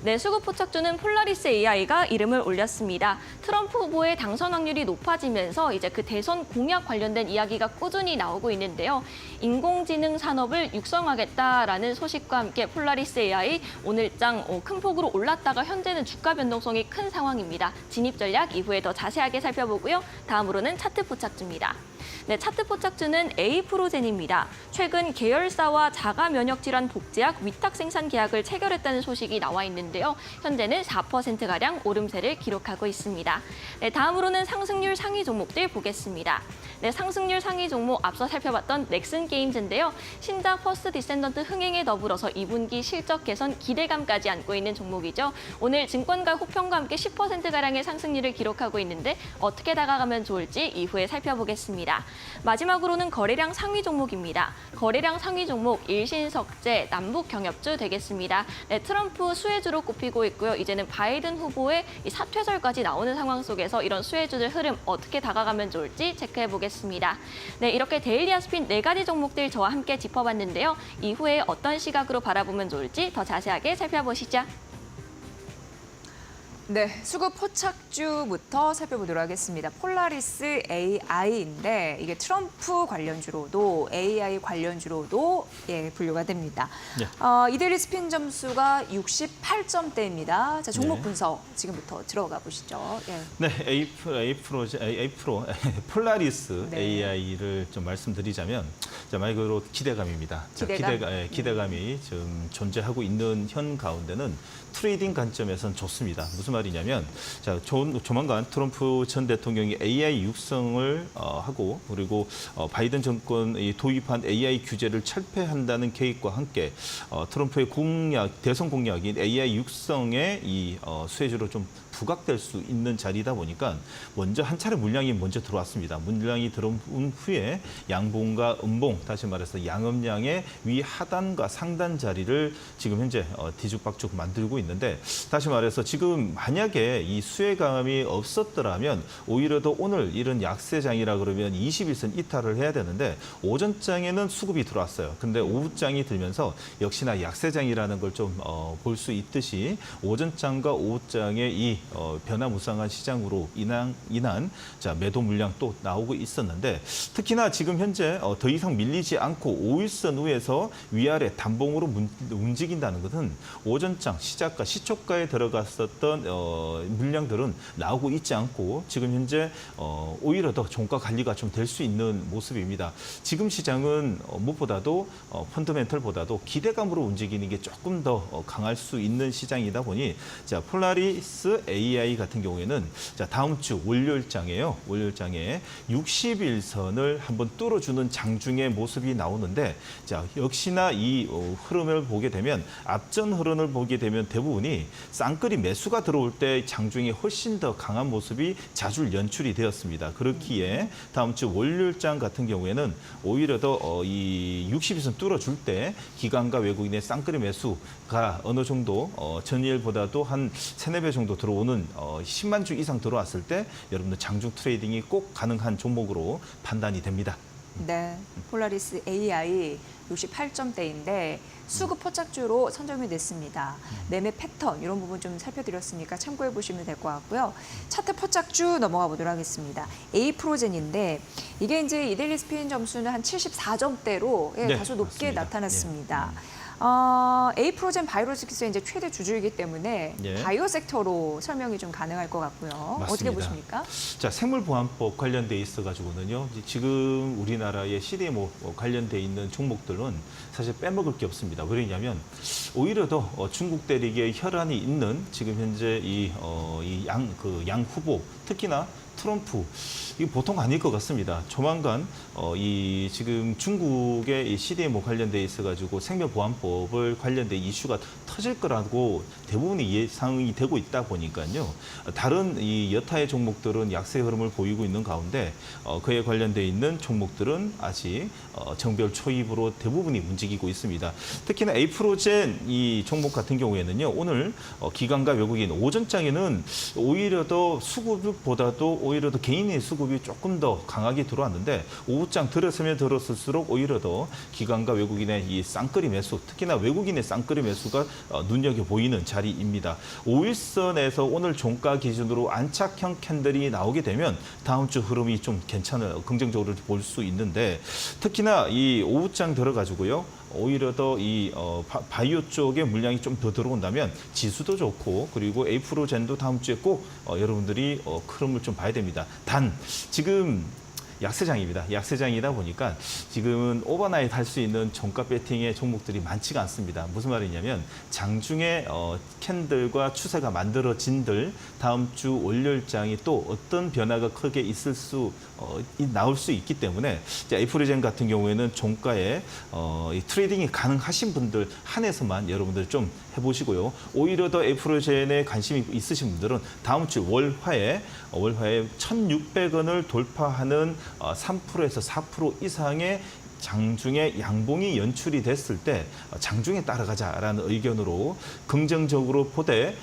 네, 수급 포착주는 폴라리스 AI가 이름을 올렸습니다. 트럼프 후보의 당선 확률이 높아지면서 이제 그 대선 공약 관련된 이야기가 꾸준히 나오고 있는데요. 인공지능 산업을 육성하겠다라는 소식과 함께 폴라리스 AI 오늘장 큰 폭으로 올랐다가 현재는 주가 변동성이 큰 상황입니다. 진입 전략 이후에 더 자세하게 살펴보고요. 다음으로는 차트 포착주입니다. 네, 차트 포착주는 에이프로젠입니다. 최근 계열사와 자가 면역 질환 복제약 위탁 생산 계약을 체결했다는 소식이 나와 있는데요. 현재는 4%가량 오름세를 기록하고 있습니다. 네, 다음으로는 상승률 상위 종목들 보겠습니다. 네, 상승률 상위 종목 앞서 살펴봤던 넥슨 게임즈인데요. 신작 퍼스트 디센던트 흥행에 더불어서 2분기 실적 개선 기대감까지 안고 있는 종목이죠. 오늘 증권가 호평과 함께 10%가량의 상승률을 기록하고 있는데 어떻게 다가가면 좋을지 이후에 살펴보겠습니다. 마지막으로는 거래량 상위 종목입니다. 거래량 상위 종목 일신석재, 남북경협주 되겠습니다. 네, 트럼프 수혜주로 꼽히고 있고요. 이제는 바이든 후보의 이 사퇴설까지 나오는 상황 속에서 이런 수혜주들 흐름 어떻게 다가가면 좋을지 체크해 보겠습니다. 네, 이렇게 데일리 핫스핀 4가지 종목들 저와 함께 짚어봤는데요. 이후에 어떤 시각으로 바라보면 좋을지 더 자세하게 살펴보시죠. 네, 수급 포착주부터 살펴보도록 하겠습니다. 폴라리스 AI인데 이게 트럼프 관련주로도 AI 관련주로도 분류가 됩니다. 네. 이데일리 스핀 점수가 68점대입니다. 자, 종목 네. 분석 지금부터 들어가 보시죠. 예. 네, 폴라리스 네. AI를 좀 말씀드리자면 말 그대로 기대감입니다. 기대감? 기대감이 좀 존재하고 있는 현 가운데는 트레이딩 관점에선 좋습니다. 무슨 말이냐면 조만간 트럼프 전 대통령이 AI 육성을 하고 그리고 바이든 정권이 도입한 AI 규제를 철폐한다는 계획과 함께 트럼프의 대선 공약인 AI 육성의 이 수혜주로 좀 부각될 수 있는 자리다 보니까 먼저 한 차례 물량이 먼저 들어왔습니다. 물량이 들어온 후에 양봉과 음봉, 다시 말해서 양음량의 위 하단과 상단 자리를 지금 현재 뒤죽박죽 만들고 있는데 다시 말해서 지금 만약에 이 수혜감이 없었더라면 오히려 더 오늘 이런 약세장이라 그러면 21선 이탈을 해야 되는데 오전장에는 수급이 들어왔어요. 근데 오후장이 들면서 역시나 약세장이라는 걸 좀 볼 수 있듯이 오전장과 오후장의 이 변화무쌍한 시장으로 인한 매도 물량 또 나오고 있었는데 특히나 지금 현재 더 이상 밀리지 않고 5일선 후에서 위아래 단봉으로 움직인다는 것은 오전장 시작가 시초가에 들어갔었던 물량들은 나오고 있지 않고 지금 현재 오히려 더 종가 관리가 좀 될 수 있는 모습입니다. 지금 시장은 무엇보다도 펀더멘털보다도 기대감으로 움직이는 게 조금 더 강할 수 있는 시장이다 보니 폴라리스 AI 같은 경우에는 다음 주 월요일장에요. 월요일장에 60일선을 한번 뚫어주는 장중의 모습이 나오는데 역시나 이 흐름을 보게 되면 앞전 흐름을 보게 되면 대부분이 쌍끌이 매수가 들어올 때 장중에 훨씬 더 강한 모습이 자주 연출이 되었습니다. 그렇기에 다음 주 월요일장 같은 경우에는 오히려 더 이 60일선 뚫어줄 때 기관과 외국인의 쌍끌이 매수가 어느 정도 전일보다도 한 3-4배 정도 들어오는 10만 주 이상 들어왔을 때 여러분들 장중 트레이딩이 꼭 가능한 종목으로 판단이 됩니다. 네, 폴라리스 AI 68점대인데 수급 포착주로 선정이 됐습니다. 매매 패턴 이런 부분 좀 살펴드렸으니까 참고해 보시면 될 것 같고요. 차트 포착주 넘어가 보도록 하겠습니다. 에이프로젠인데 이게 이제 이데일리 스핀 점수는 한 74점대로 네, 다소 높게 맞습니다. 나타났습니다. 에이프로젠 바이오로직스의 이제 최대 주주이기 때문에 예. 바이오 섹터로 설명이 좀 가능할 것 같고요. 맞습니다. 어떻게 보십니까? 자, 생물보안법 관련돼 있어 가지고는요. 지금 우리나라의 CDMO 관련돼 있는 종목들은 사실 빼먹을 게 없습니다. 왜냐하면 오히려 더 중국 대륙에 혈안이 있는 지금 현재 양 후보, 특히나 트럼프, 이게 보통 아닐 것 같습니다. 조만간 이 지금 중국의 이 CDMO 관련돼 있어가지고 생명보안법을 관련된 이슈가 터질 거라고 대부분이 예상이 되고 있다 보니까요. 다른 이 여타의 종목들은 약세 흐름을 보이고 있는 가운데 그에 관련돼 있는 종목들은 아직 정별 초입으로 대부분이 움직이고 있습니다. 특히나 에이프로젠 이 종목 같은 경우에는요. 오늘 기관과 외국인 오전장에는 오히려 더 수급보다도 오히려 더 개인의 수급이 조금 더 강하게 들어왔는데 오후장 들어서면 들어설수록 오히려 더 기관과 외국인의 이 쌍끌이 매수, 특히나 외국인의 쌍끌이 매수가 눈여겨 보이는 자리입니다. 5일선에서 오늘 종가 기준으로 안착형 캔들이 나오게 되면 다음 주 흐름이 좀 긍정적으로 볼 수 있는데 특히나 이 오후장 들어가지고요. 오히려 더 이 바이오 쪽에 물량이 좀 더 들어온다면 지수도 좋고 그리고 에이프로젠도 다음 주에 꼭 여러분들이 흐름을 좀 봐야 됩니다. 단 지금 약세장입니다. 약세장이다 보니까 지금은 오버나잇 할 수 있는 종가 배팅의 종목들이 많지가 않습니다. 무슨 말이냐면 장중에 캔들과 추세가 만들어진들 다음 주 월요일장이 또 어떤 변화가 크게 나올 수 있기 때문에 에이프로젠 같은 경우에는 종가에 이 트레이딩이 가능하신 분들 한해서만 여러분들 좀 해보시고요. 오히려 더 에이프로젠에 관심이 있으신 분들은 다음 주 월화에 1,600원을 돌파하는 3%에서 4% 이상의 장중에 양봉이 연출이 됐을 때 장중에 따라가자라는 의견으로 긍정적으로 보되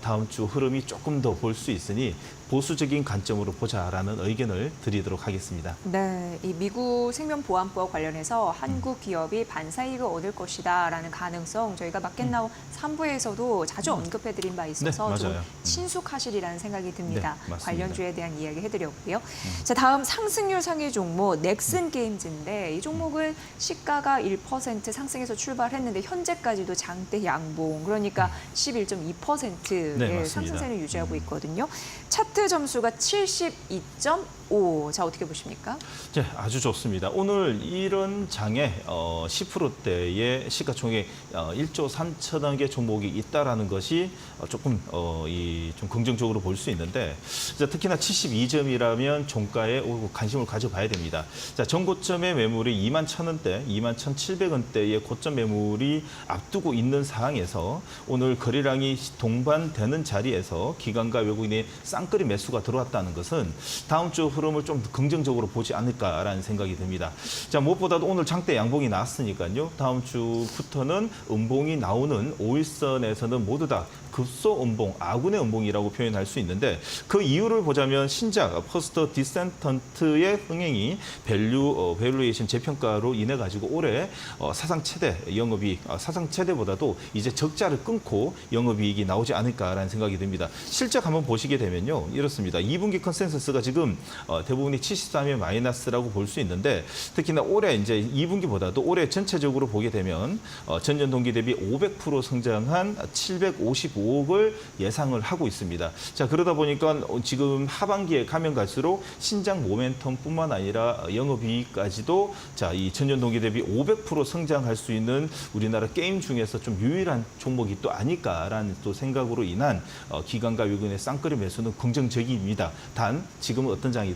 다음 주 흐름이 조금 더 볼 수 있으니 보수적인 관점으로 보자라는 의견을 드리도록 하겠습니다. 네, 이 미국 생명보안법 관련해서 한국 기업이 반사이익을 얻을 것이다라는 가능성 저희가 마켓나우 3부에서도 자주 언급해드린 바 있어서 네, 좀 맞아요. 친숙하시리라는 생각이 듭니다. 네, 맞습니다. 관련주에 대한 이야기 해드렸고요. 자, 다음 상승률 상위 종목 넥슨 게임즈인데 이 종목은 시가가 1% 상승해서 출발했는데 현재까지도 장대 양봉 그러니까 11.2%의 네, 맞습니다. 상승세를 유지하고 있거든요. 차트 점수가 72.5. 자, 어떻게 보십니까? 네, 아주 좋습니다. 오늘 이런 장에 10%대의 시가총액 1조 3천억 개 종목이 있다라는 것이 조금 좀 긍정적으로 볼 수 있는데 특히나 72점이라면 종가에 관심을 가져봐야 됩니다. 자, 전고점의 매물이 21,000원대, 21,700원대의 고점 매물이 앞두고 있는 상황에서 오늘 거래량이 동반되는 자리에서 기관과 외국인의 쌍끌이 매수가 들어왔다는 것은 다음 주 흐름을 좀 긍정적으로 보지 않을까라는 생각이 듭니다. 자, 무엇보다도 오늘 장대 양봉이 나왔으니까요. 다음 주부터는 음봉이 나오는 5일선에서는 모두 다 급소 음봉, 아군의 음봉이라고 표현할 수 있는데 그 이유를 보자면 신작 퍼스트 디센턴트의 흥행이 밸류에이션 재평가로 인해 가지고 올해 사상 최대 영업이익, 사상 최대보다도 이제 적자를 끊고 영업이익이 나오지 않을까라는 생각이 듭니다. 실적 한번 보시게 되면요, 이렇습니다. 2분기 컨센서스가 지금 대부분이 73의 마이너스라고 볼 수 있는데 특히나 올해 이제 2분기보다도 올해 전체적으로 보게 되면 전년 동기 대비 500% 성장한 755억을 예상을 하고 있습니다. 자, 그러다 보니까 지금 하반기에 가면 갈수록 신작 모멘텀뿐만 아니라 영업이익까지도 자, 이 전년 동기 대비 500% 성장할 수 있는 우리나라 게임 중에서 좀 유일한 종목이 또 아닐까라는 또 생각으로 인한 기관과 외국인의 쌍끌이 매수는 긍정적입니다. 단 지금은 어떤 장이다?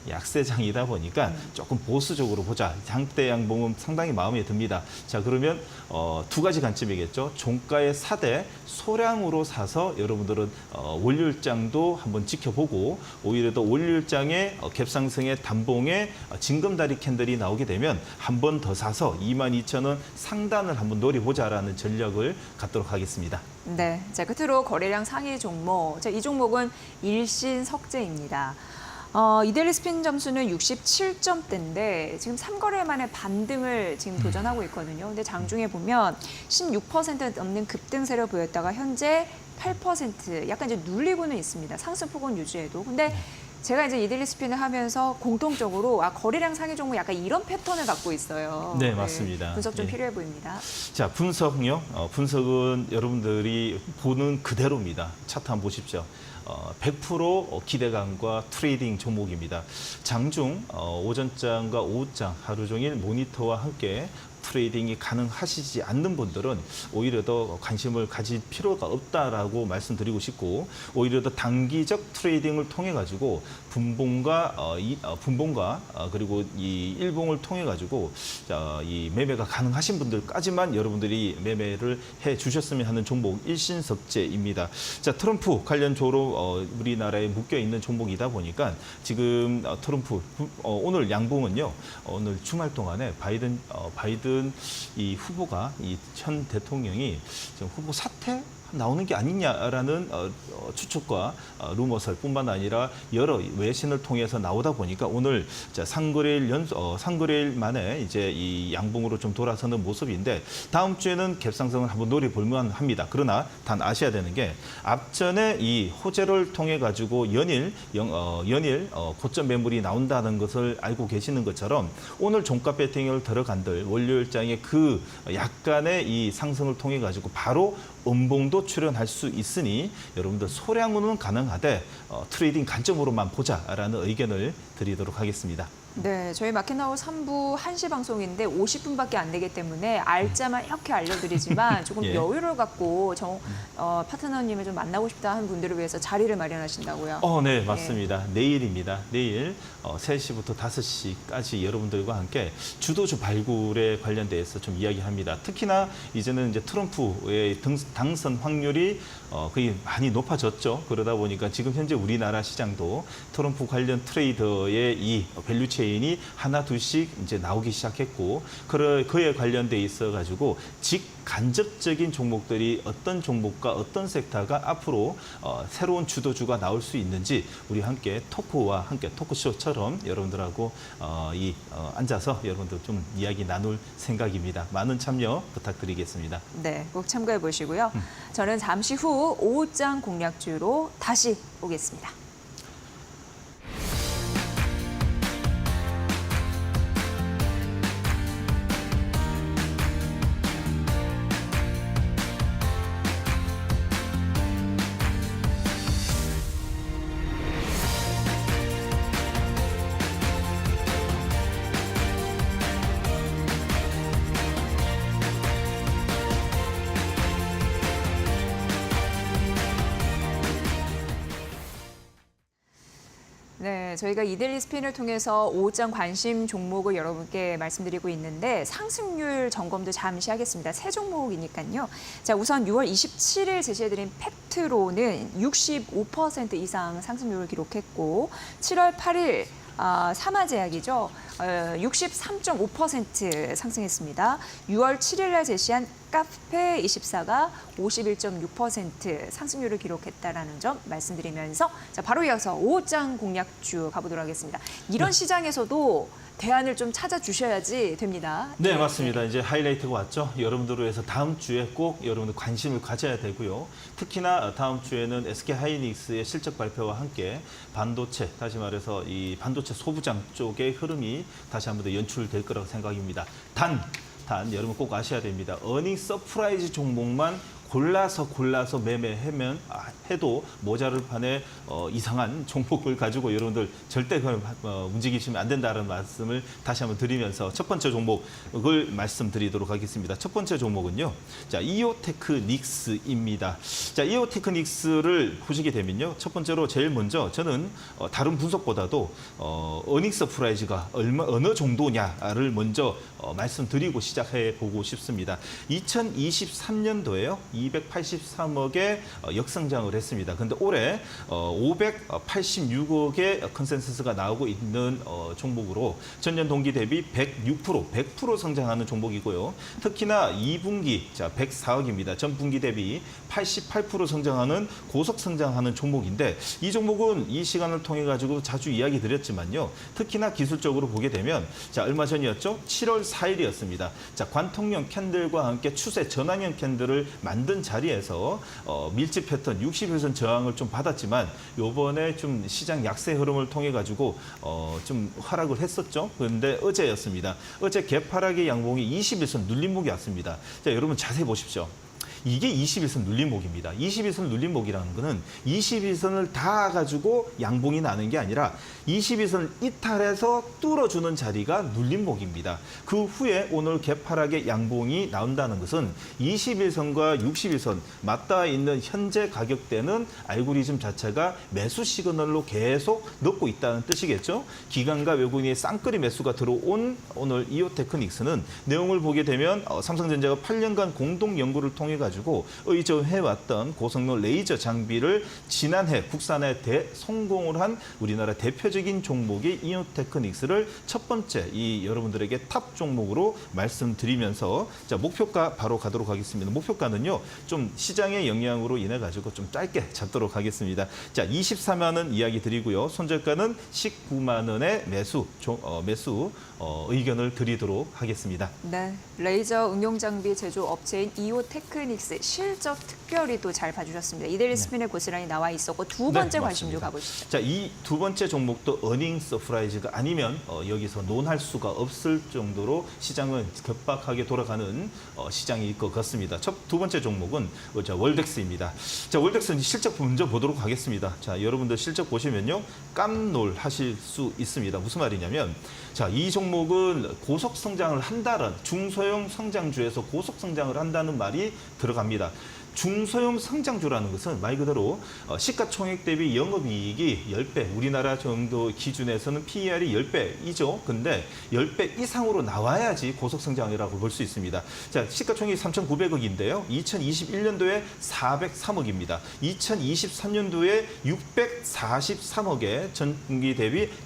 약세장이다 보니까 조금 보수적으로 보자. 장대 양봉은 상당히 마음에 듭니다. 자, 그러면 두 가지 관점이겠죠. 종가에 사되 소량으로 사서 여러분들은 월요일장도 한번 지켜보고 오히려 더 월요일장에 갭상승의 단봉에 징검다리 캔들이 나오게 되면 한 번 더 사서 22,000원 상단을 한번 노려보자라는 전략을 갖도록 하겠습니다. 네, 자, 끝으로 거래량 상위 종목. 자, 이 종목은 일신석재입니다. 이데일리 스핀 점수는 67점대인데 지금 3거래 만에 반등을 지금 도전하고 있거든요. 근데 장중에 보면 16% 넘는 급등세를 보였다가 현재 8% 약간 이제 눌리고는 있습니다. 상승폭은 유지해도. 근데 제가 이제 이데일리 스핀을 하면서 공통적으로 거래량 상위 종목 약간 이런 패턴을 갖고 있어요. 네, 맞습니다. 분석 좀 예. 필요해 보입니다. 자, 분석요. 분석은 여러분들이 보는 그대로입니다. 차트 한번 보십시오. 100% 기대감과 트레이딩 종목입니다. 장중 오전장과 오후장 하루 종일 모니터와 함께 트레이딩이 가능하시지 않는 분들은 오히려 더 관심을 가질 필요가 없다라고 말씀드리고 싶고, 오히려 더 단기적 트레이딩을 통해 가지고 분봉과 그리고 이 일봉을 통해 가지고 이 매매가 가능하신 분들까지만 여러분들이 매매를 해 주셨으면 하는 종목 일신석재입니다. 자, 트럼프 관련 조로 우리나라에 묶여 있는 종목이다 보니까 지금 트럼프 오늘 양봉은요. 오늘 주말 동안에 바이든 이 후보가 이 현 대통령이 지금 후보 사퇴 나오는 게 아니냐라는 추측과 루머설뿐만 아니라 여러 외신을 통해서 나오다 보니까 오늘 상거래일 만에 이제 이 양봉으로 좀 돌아서는 모습인데, 다음 주에는 갭상승을 한번 노려볼만 합니다. 그러나 단 아셔야 되는 게 앞전에 이 호재를 통해 가지고 연일 고점 매물이 나온다는 것을 알고 계시는 것처럼 오늘 종가 배팅을 들어간들 월요일장에 그 약간의 이 상승을 통해 가지고 바로 음봉도 출현할 수 있으니 여러분들 소량으로는 가능하되 트레이딩 관점으로만 보자라는 의견을 드리도록 하겠습니다. 네, 저희 마켓나우 3부 1시 방송인데 50분밖에 안 되기 때문에 알짜만 이렇게 알려드리지만 조금 예. 여유를 갖고 파트너님을 좀 만나고 싶다 하는 분들을 위해서 자리를 마련하신다고요. 네, 맞습니다. 내일입니다. 내일 3시부터 5시까지 여러분들과 함께 주도주 발굴에 관련돼서 좀 이야기합니다. 특히나 이제는 이제 트럼프의 당선 확률이 거의 많이 높아졌죠. 그러다 보니까 지금 현재 우리나라 시장도 트럼프 관련 트레이더의 이 밸류 체인이 하나 둘씩 이제 나오기 시작했고, 그에 관련돼 있어 가지고 직간접적인 종목들이 어떤 종목과 어떤 섹터가 앞으로 새로운 주도주가 나올 수 있는지 우리 함께 토크쇼처럼 여러분들하고 앉아서 여러분들 좀 이야기 나눌 생각입니다. 많은 참여 부탁드리겠습니다. 네, 꼭 참고해 보시고요. 저는 잠시 후 오후장 공략주로 다시 오겠습니다. 네, 저희가 이데일리 스핀을 통해서 오후장 관심 종목을 여러분께 말씀드리고 있는데 상승률 점검도 잠시 하겠습니다. 세 종목이니까요. 자, 우선 6월 27일 제시해드린 팩트로는 65% 이상 상승률을 기록했고 7월 8일 사마제약이죠. 63.5% 상승했습니다. 6월 7일 날 제시한 카페24가 51.6% 상승률을 기록했다라는 점 말씀드리면서 자, 바로 이어서 오후장 공략주 가보도록 하겠습니다. 이런 시장에서도 대안을 좀 찾아주셔야지 됩니다. 네, 맞습니다. 이제 하이라이트가 왔죠. 여러분들을 위해서 다음 주에 꼭 여러분들 관심을 가져야 되고요. 특히나 다음 주에는 SK하이닉스의 실적 발표와 함께 반도체, 다시 말해서 이 반도체 소부장 쪽의 흐름이 다시 한번 더 연출될 거라고 생각입니다. 단 여러분 꼭 아셔야 됩니다. 어닝 서프라이즈 종목만 골라서 매매하면 해도 모자를 판에 이상한 종목을 가지고 여러분들 절대 움직이시면 안 된다는 말씀을 다시 한번 드리면서 첫 번째 종목을 말씀드리도록 하겠습니다. 첫 번째 종목은요. 자, 이오테크닉스입니다. 자, 이오테크닉스를 보시게 되면요. 첫 번째로 제일 먼저 저는 다른 분석보다도 어닝 서프라이즈가 어느 정도냐를 먼저 말씀드리고 시작해 보고 싶습니다. 2023년도에요. 283억의 역성장을 했습니다. 그런데 올해 586억의 컨센서스가 나오고 있는 종목으로 전년 동기 대비 100% 성장하는 종목이고요. 특히나 2분기 104억입니다. 전 분기 대비 88% 성장하는 고속 성장하는 종목인데 이 종목은 이 시간을 통해 가지고 자주 이야기 드렸지만요. 특히나 기술적으로 보게 되면 얼마 전이었죠? 7월 4일이었습니다. 관통형 캔들과 함께 추세 전환형 캔들을 만든 만든 자리에서 밀집 패턴 60일선 저항을 좀 받았지만 요번에 좀 시장 약세 흐름을 통해 가지고 좀 하락을 했었죠. 그런데 어제였습니다. 어제 개파락의 양봉이 21선 눌림목이 왔습니다. 자, 여러분 자세히 보십시오. 이게 21선 눌림목입니다. 21선 눌림목이라는 거는 21선을 다 가지고 양봉이 나는 게 아니라 21선을 이탈해서 뚫어주는 자리가 눌림목입니다. 그 후에 오늘 개파락의 양봉이 나온다는 것은 21선과 61선 맞닿아 있는 현재 가격대는 알고리즘 자체가 매수 시그널로 계속 넣고 있다는 뜻이겠죠. 기관과 외국인의 쌍끌이 매수가 들어온 오늘 이오테크닉스는 내용을 보게 되면 삼성전자가 8년간 공동 연구를 통해 가지고 의존해왔던 고성능 레이저 장비를 지난해 국산에 대성공을 한 우리나라 대표적인 종목의 이오테크닉스를 첫 번째 여러분들에게 탑 종목으로 말씀드리면서 자, 목표가 바로 가도록 하겠습니다. 목표가는요, 좀 시장의 영향으로 인해 가지고 좀 짧게 잡도록 하겠습니다. 자, 24만 원 이야기 드리고요. 손절가는 19만 원의 매수 의견을 드리도록 하겠습니다. 네, 레이저 응용 장비 제조 업체인 이오테크닉스 실적 특별히 또 잘 봐주셨습니다. 이데일리 스핀에 고스란히 나와 있었고 두 번째 관심주 가보시죠. 자, 이 두 번째 종목도 어닝 서프라이즈가 아니면 여기서 논할 수가 없을 정도로 시장은 급박하게 돌아가는 시장일 것 같습니다. 두 번째 종목은 월덱스입니다. 자, 월덱스 실적 먼저 보도록 하겠습니다. 자, 여러분들 실적 보시면요, 깜놀하실 수 있습니다. 무슨 말이냐면, 자, 이 종목은 고속 성장을 한다는 중소형 성장주에서 고속 성장을 한다는 말이 들어갑니다. 중소형 성장주라는 것은 말 그대로 시가총액 대비 영업이익이 10배, 우리나라 정도 기준에서는 PER이 10배이죠. 근데 10배 이상으로 나와야지 고속성장이라고 볼 수 있습니다. 자, 시가총액이 3,900억인데요. 2021년도에 403억입니다. 2023년도에 643억에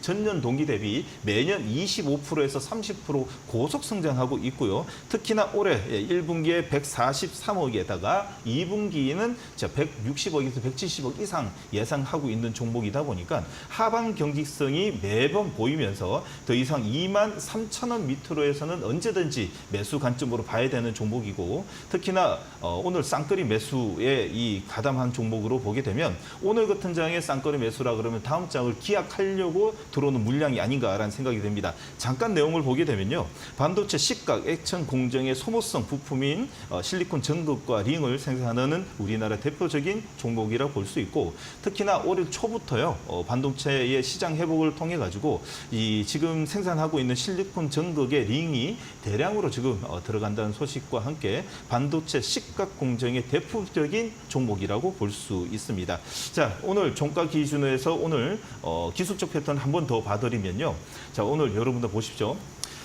전년 동기 대비 매년 25%에서 30% 고속성장하고 있고요. 특히나 올해 1분기에 143억에다가 2분기에는 160억에서 170억 이상 예상하고 있는 종목이다 보니까 하방 경직성이 매번 보이면서 더 이상 2만 3천 원 밑으로에서는 언제든지 매수 관점으로 봐야 되는 종목이고, 특히나 오늘 쌍끌이 매수에 이 가담한 종목으로 보게 되면 오늘 같은 장에 쌍끌이 매수라 그러면 다음 장을 기약하려고 들어오는 물량이 아닌가라는 생각이 듭니다. 잠깐 내용을 보게 되면요, 반도체 식각 액천 공정의 소모성 부품인 실리콘 전극과 링을 생산하는 우리나라 대표적인 종목이라 볼 수 있고, 특히나 올해 초부터요, 반도체의 시장 회복을 통해 가지고 이 지금 생산하고 있는 실리콘 전극의 링이 대량으로 지금 들어간다는 소식과 함께 반도체 식각 공정의 대표적인 종목이라고 볼 수 있습니다. 자, 오늘 종가 기준에서 오늘 기술적 패턴 한 번 더 봐드리면요, 자, 오늘 여러분들 보십시오.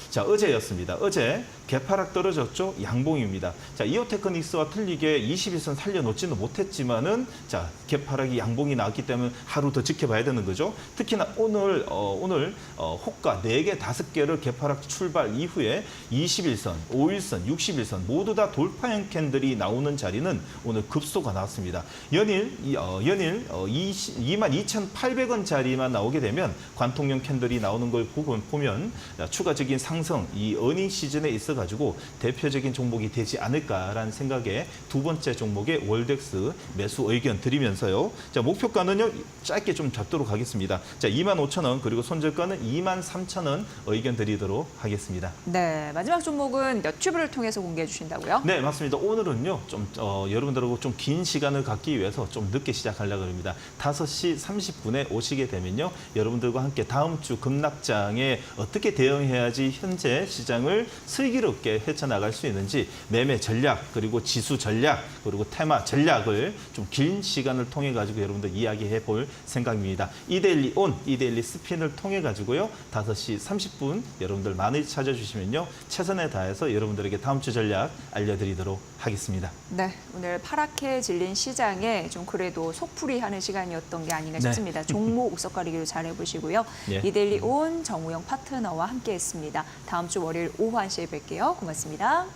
자, 어제였습니다. 어제 개파락 떨어졌죠? 양봉입니다. 자, 이오테크닉스와 틀리게 21선 살려놓지는 못했지만은, 자, 개파락이 양봉이 나왔기 때문에 하루 더 지켜봐야 되는 거죠. 특히나 오늘 호가 4개, 5개를 개파락 출발 이후에 21선, 5일선, 61선 모두 다 돌파형 캔들이 나오는 자리는 오늘 급소가 나왔습니다. 연일 22,800원짜리만 나오게 되면 관통형 캔들이 나오는 걸 보면 추가적인 상승, 이 어닝 시즌에 있어가지고 대표적인 종목이 되지 않을까라는 생각에 두 번째 종목의 월덱스 매수 의견 드리면서요. 자, 목표가는요, 짧게 좀 잡도록 하겠습니다. 자, 25,000원, 그리고 손절가는 23,000원 의견 드리도록 하겠습니다. 네, 마지막 종목은 유튜브를 통해서 공개해 주신다고요? 네, 맞습니다. 오늘은요, 좀 여러분들하고 좀 긴 시간을 갖기 위해서 좀 늦게 시작하려고 합니다. 5시 30분에 오시게 되면요, 여러분들과 함께 다음 주 급락장에 어떻게 대응해야지 현재 시장을 슬기롭게 헤쳐나갈 수 있는지 매매 전략, 그리고 지수 전략, 그리고 테마 전략을 좀 긴 시간을 통해 가지고 여러분들 이야기해 볼 생각입니다. 이데일리 온, 이데일리 스핀을 통해 가지고요, 5시 30분 여러분들 많이 찾아주시면요, 최선을 다해서 여러분들에게 다음 주 전략 알려드리도록 하겠습니다. 네, 오늘 파랗게 질린 시장에 좀 그래도 속풀이하는 시간이었던 게 아닌가 싶습니다. 종목 우석 가리기도 잘 해보시고요. 예. 이데일리 온 정우영 파트너와 함께했습니다. 다음 주 월요일 오후 1시에 뵐게요. 고맙습니다.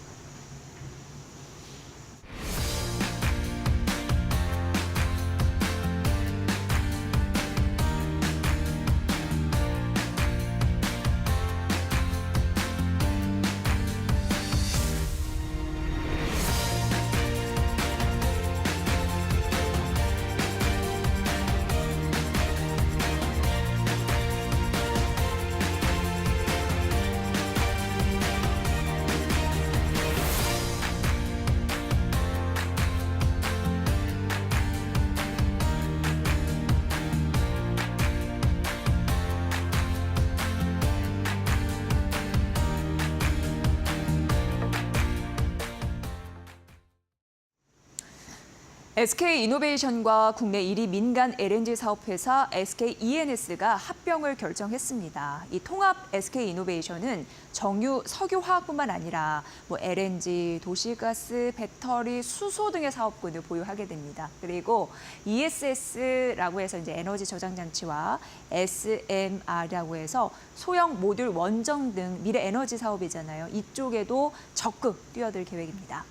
SK이노베이션과 국내 1위 민간 LNG 사업회사 SKENS가 합병을 결정했습니다. 이 통합 SK이노베이션은 정유, 석유화학뿐만 아니라 LNG, 도시가스, 배터리, 수소 등의 사업군을 보유하게 됩니다. 그리고 ESS라고 해서 이제 에너지 저장 장치와 SMR이라고 해서 소형 모듈 원전 등 미래 에너지 사업이잖아요. 이쪽에도 적극 뛰어들 계획입니다.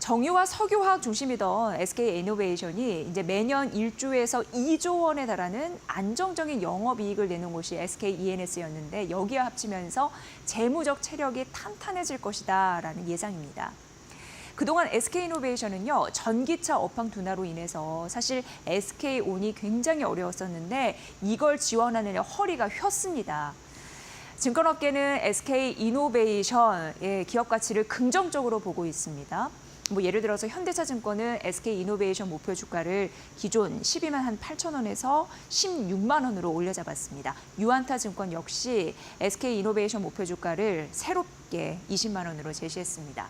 정유와 석유화학 중심이던 SK이노베이션이 이제 매년 1조에서 2조 원에 달하는 안정적인 영업이익을 내는 곳이 SKENS였는데 여기와 합치면서 재무적 체력이 탄탄해질 것이다라는 예상입니다. 그동안 SK이노베이션은요, 전기차 업황 둔화로 인해서 사실 SK온이 굉장히 어려웠었는데 이걸 지원하느냐 허리가 휘었습니다. 증권업계는 SK이노베이션의 기업 가치를 긍정적으로 보고 있습니다. 예를 들어서 현대차증권은 SK이노베이션 목표 주가를 기존 12만 8천 원에서 16만 원으로 올려잡았습니다. 유안타증권 역시 SK이노베이션 목표 주가를 새롭게 20만 원으로 제시했습니다.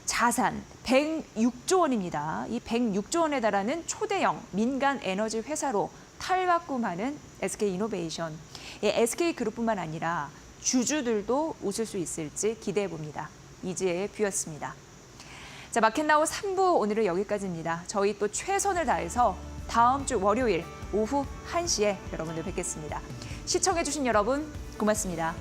자산 106조 원입니다. 이 106조 원에 달하는 초대형 민간 에너지 회사로 탈바꿈하는 SK이노베이션. SK그룹뿐만 아니라 주주들도 웃을 수 있을지 기대해 봅니다. 이지혜의 뷰였습니다. 자, 마켓나우 3부 오늘은 여기까지입니다. 저희 또 최선을 다해서 다음 주 월요일 오후 1시에 여러분들 뵙겠습니다. 시청해주신 여러분 고맙습니다.